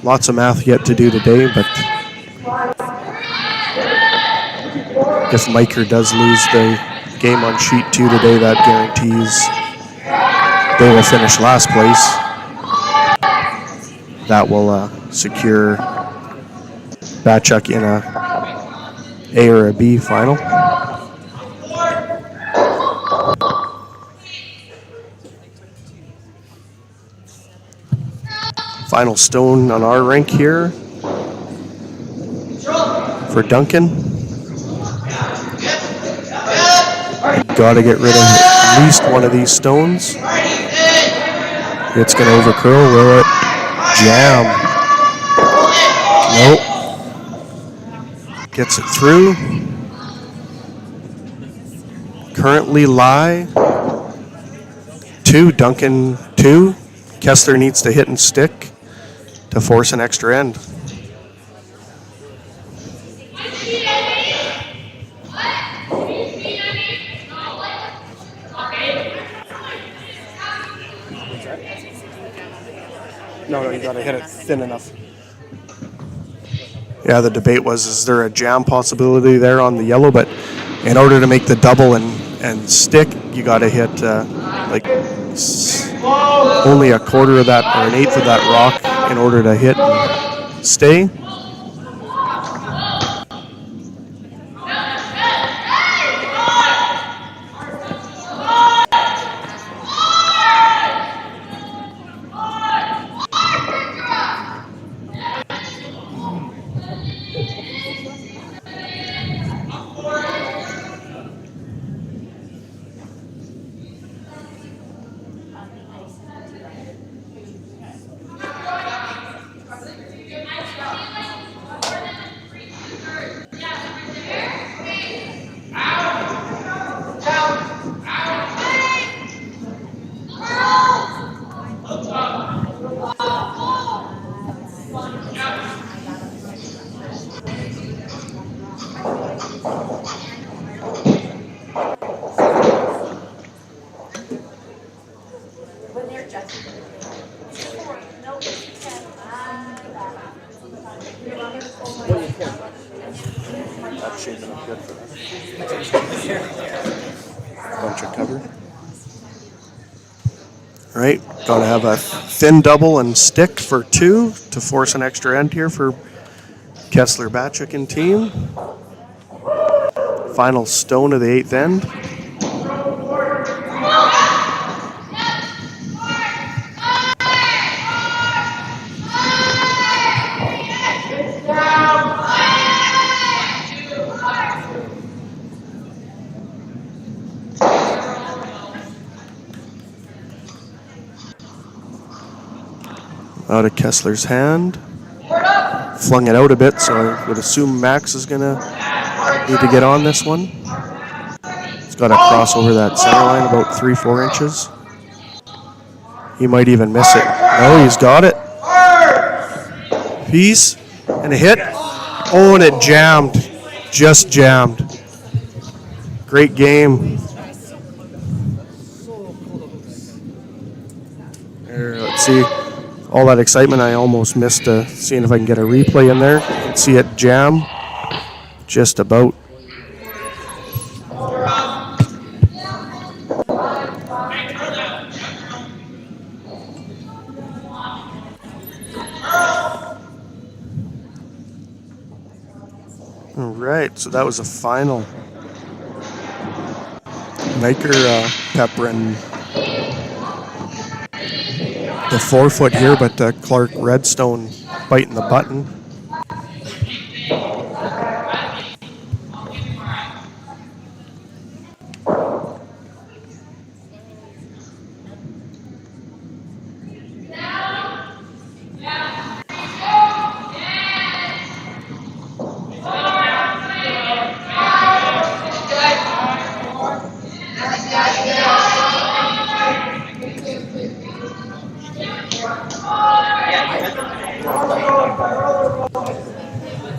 lots of math yet to do today. But if Miker does lose the game on sheet 2 today, that guarantees they will finish last place. That will secure Bachek in a A or a B final. Final stone on our rink here for Duncan. Got to get rid of at least one of these stones. It's going to overcurl. Will it jam? Nope. Gets it through. Currently lie 2, Duncan 2. Kessler needs to hit and stick to force an extra end. No, you gotta hit it thin enough. Yeah, the debate was, is there a jam possibility there on the yellow? But in order to make the double and stick, you got to hit only a quarter of that or an eighth of that rock in order to hit and stay. That's shaping up good for us. Bunch of cover. All right, got to have a thin double and stick for 2 to force an extra end here for Kessler, Bachek, and team. Final stone of the 8th end. Out of Kessler's hand. Flung it out a bit, so I would assume Max is going to need to get on this one. He's got to cross over that center line about 3-4 inches. He might even miss it. No, he's got it. Piece and a hit. Oh, and it jammed. Just jammed. Great game. There, let's see. All that excitement, I almost missed seeing if I can get a replay in there. You can see it jam just about. All right, so that was a final. Miker peppering the 4-foot here, but Clark Redstone biting the button.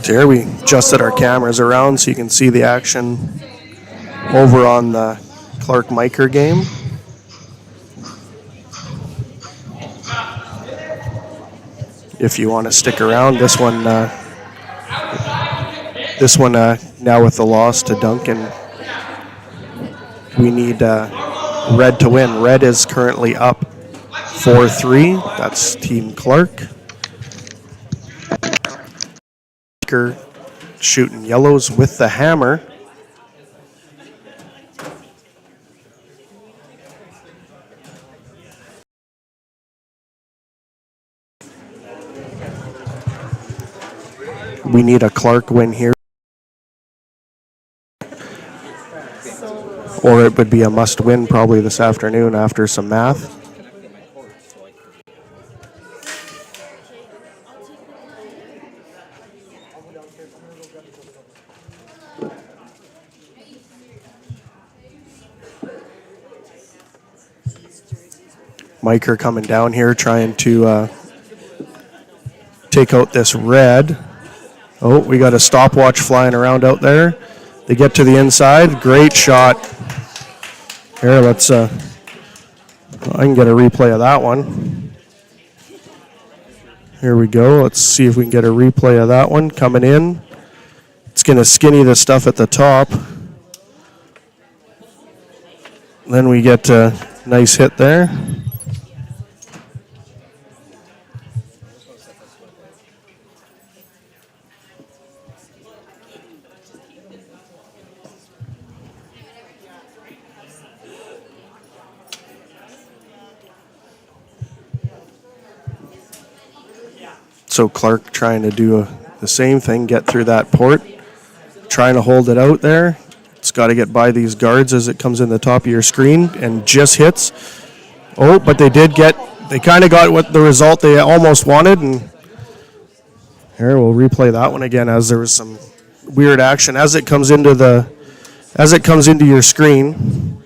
So here we adjusted our cameras around so you can see the action over on the Clark-Miker game. If you want to stick around, this one now with the loss to Duncan, we need Red to win. Red is currently up 4-3. That's Team Clark. Shooting yellows with the hammer. We need a Clark win here, or it would be a must win probably this afternoon after some math. Miker coming down here trying to take out this red. Oh, we got a stopwatch flying around out there. They get to the inside. Great shot. Here, let's I can get a replay of that one. Here we go. Let's see if we can get a replay of that one coming in. It's going to skinny the stuff at the top. Then we get a nice hit there. So Clark trying to do the same thing, get through that port, trying to hold it out there. It's got to get by these guards as it comes in the top of your screen and just hits. Oh, but they kind of got what the result they almost wanted. And here we'll replay that one again as there was some weird action as it comes into your screen.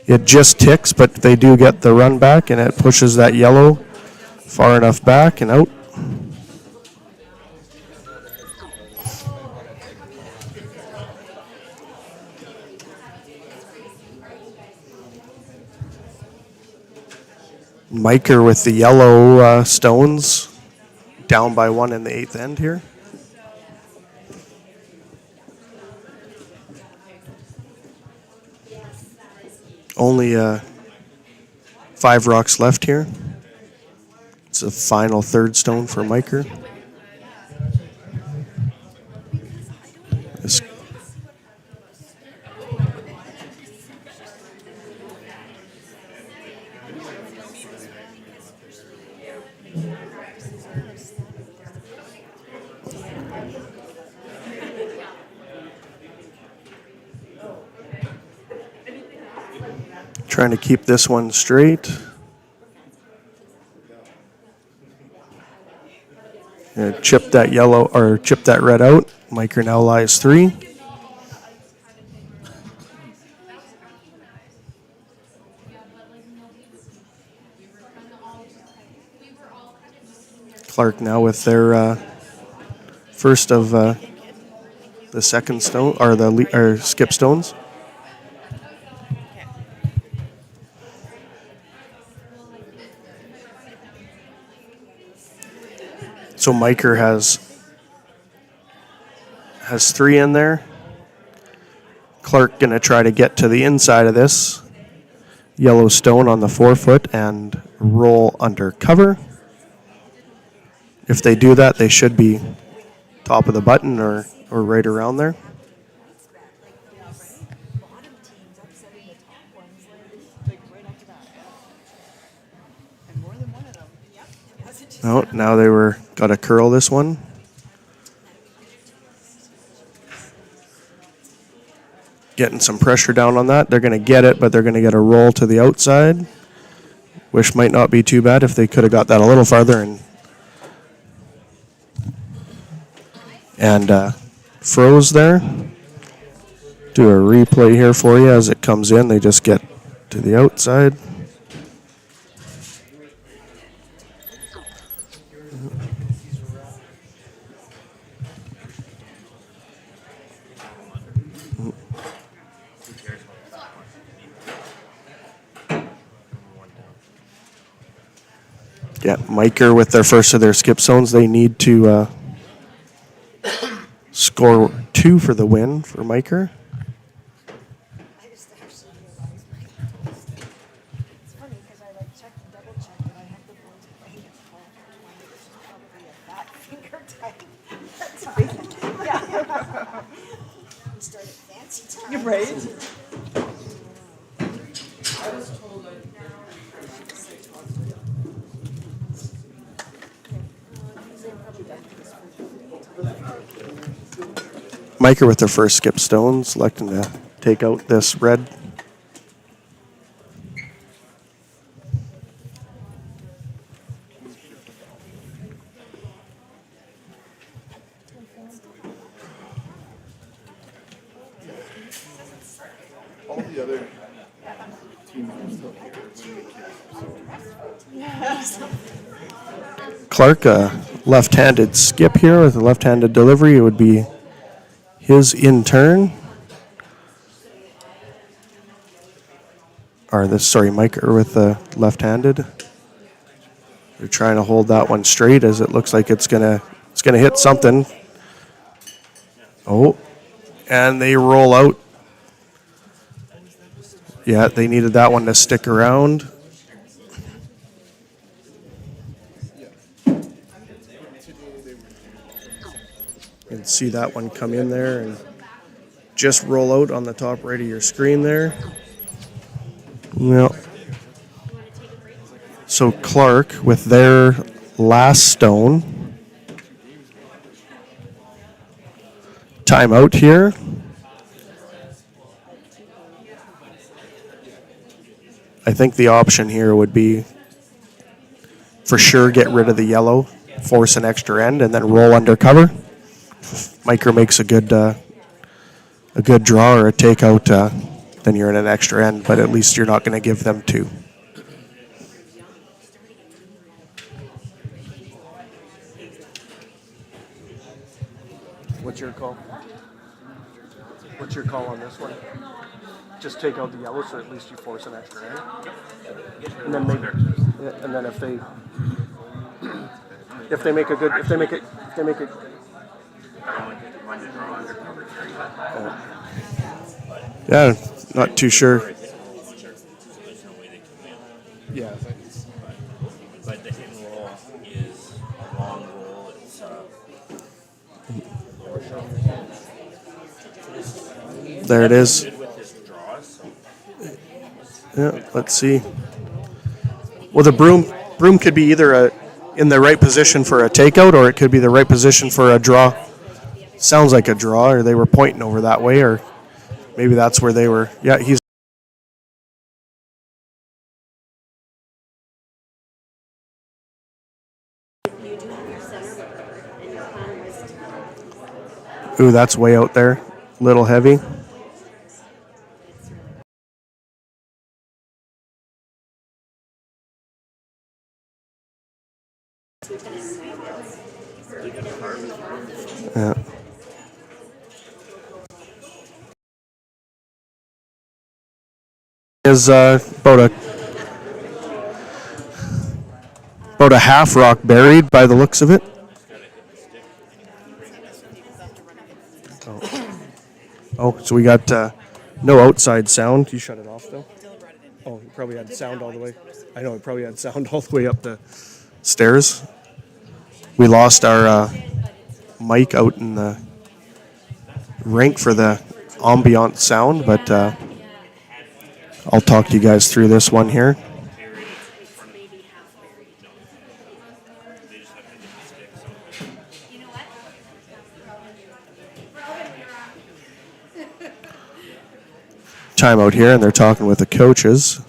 It just ticks, but they do get the run back, and it pushes that yellow far enough back and out. Miker with the yellow stones, down by 1 in the 8th end here. Only 5 rocks left here. It's a final 3rd stone for Miker. Trying to keep this one straight. Chip that red out. Miker now lies 3. Clark now with their first of the second stone or skip stones. So Miker has 3 in there. Clark going to try to get to the inside of this yellow stone on the 4-foot and roll under cover. If they do that, they should be top of the button or right around there. Oh, now they got to curl this one. Getting some pressure down on that. They're going to get it, but they're going to get a roll to the outside, which might not be too bad if they could have got that a little farther and froze there. Do a replay here for you as it comes in. They just get to the outside. Yeah, Miker with their first of their skip zones. They need to score 2 for the win for Miker. I just actually realized it's funny because I like checked and double checked that I have the boys playing at 12:20, which is probably a fat finger type. That's big. Yeah. We started fancy time. Right? Miker with their first skip stone, selecting to take out this red. All the other teams are still here. Clark, a left-handed skip here with a left-handed delivery. It would be his in turn. Miker with the left-handed. They're trying to hold that one straight as it looks like it's gonna hit something. Oh, and they roll out. Yeah, they needed that one to stick around. You can see that one come in there and just roll out on the top right of your screen there. Well, so Clark with their last stone. Timeout here. I think the option here would be for sure get rid of the yellow, force an extra end, and then roll under cover. Miker makes a good draw or a takeout, then you're in an extra end, but at least you're not going to give them 2. What's your call? What's your call on this one? Just take out the yellow, so at least you force an extra end. And then and then if they make it. Yeah, not too sure. Yeah. But the hit and roll is a long roll. It's There it is. good with his draws. Yeah, let's see. Well, the broom could be either in the right position for a takeout, or it could be the right position for a draw. Sounds like a draw, or they were pointing over that way, or maybe that's where they were. Yeah, he's. Ooh, that's way out there. Little heavy. Yeah. Is about a half rock buried by the looks of it. Oh, so we got no outside sound. You shut it off though. Oh, you probably had sound all the way. I know it probably had sound all the way up the stairs. We lost our mic out in the rink for the ambient sound, but I'll talk to you guys through this one here. Timeout here, and they're talking with the coaches.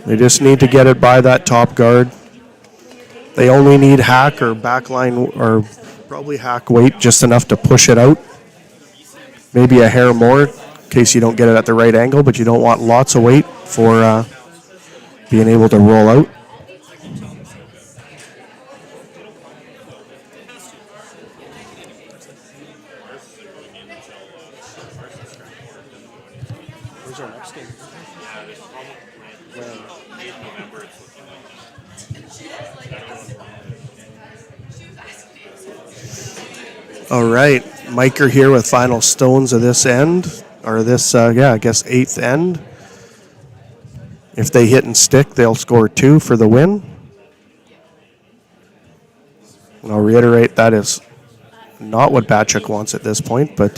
They just need to get it by that top guard. They only need hack or backline, or probably hack weight, just enough to push it out. Maybe a hair more in case you don't get it at the right angle, but you don't want lots of weight for being able to roll out. Where's our next game? All right, Miker here with final stones of this end, or this, I guess 8th end. If they hit and stick, they'll score 2 for the win. And I'll reiterate, that is not what Bachek wants at this point, but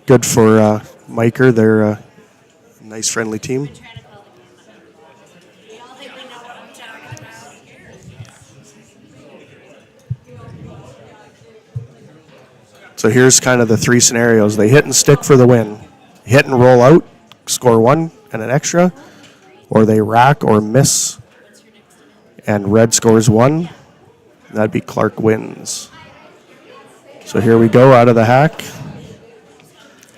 good for Miker. They're a nice, friendly team. So here's kind of the 3 scenarios. They hit and stick for the win. Hit and roll out, score 1 and an extra. Or they rack or miss, and red scores 1. That'd be Clark wins. So here we go out of the hack.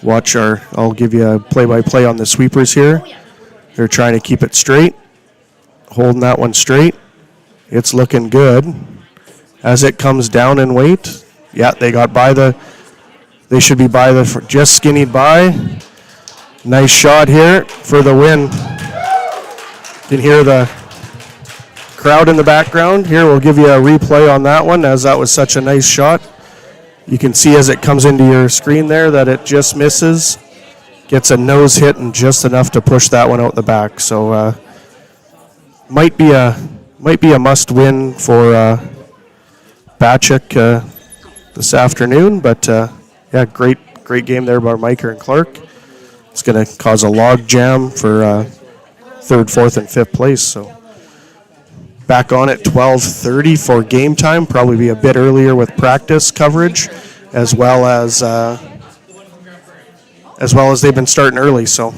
Watch I'll give you a play-by-play on the sweepers here. They're trying to keep it straight. Holding that one straight. It's looking good. As it comes down in weight, yeah, they they should be just skinnied by. Nice shot here for the win. You can hear the crowd in the background. Here, we'll give you a replay on that one, as that was such a nice shot. You can see as it comes into your screen there that it just misses. Gets a nose hit and just enough to push that one out the back. So might be a must-win for Bachek this afternoon, but yeah, great game there by Miker and Clark. It's going to cause a log jam for 3rd, 4th, and 5th place. So back on at 12:30 for game time. Probably be a bit earlier with practice coverage, as well as they've been starting early. So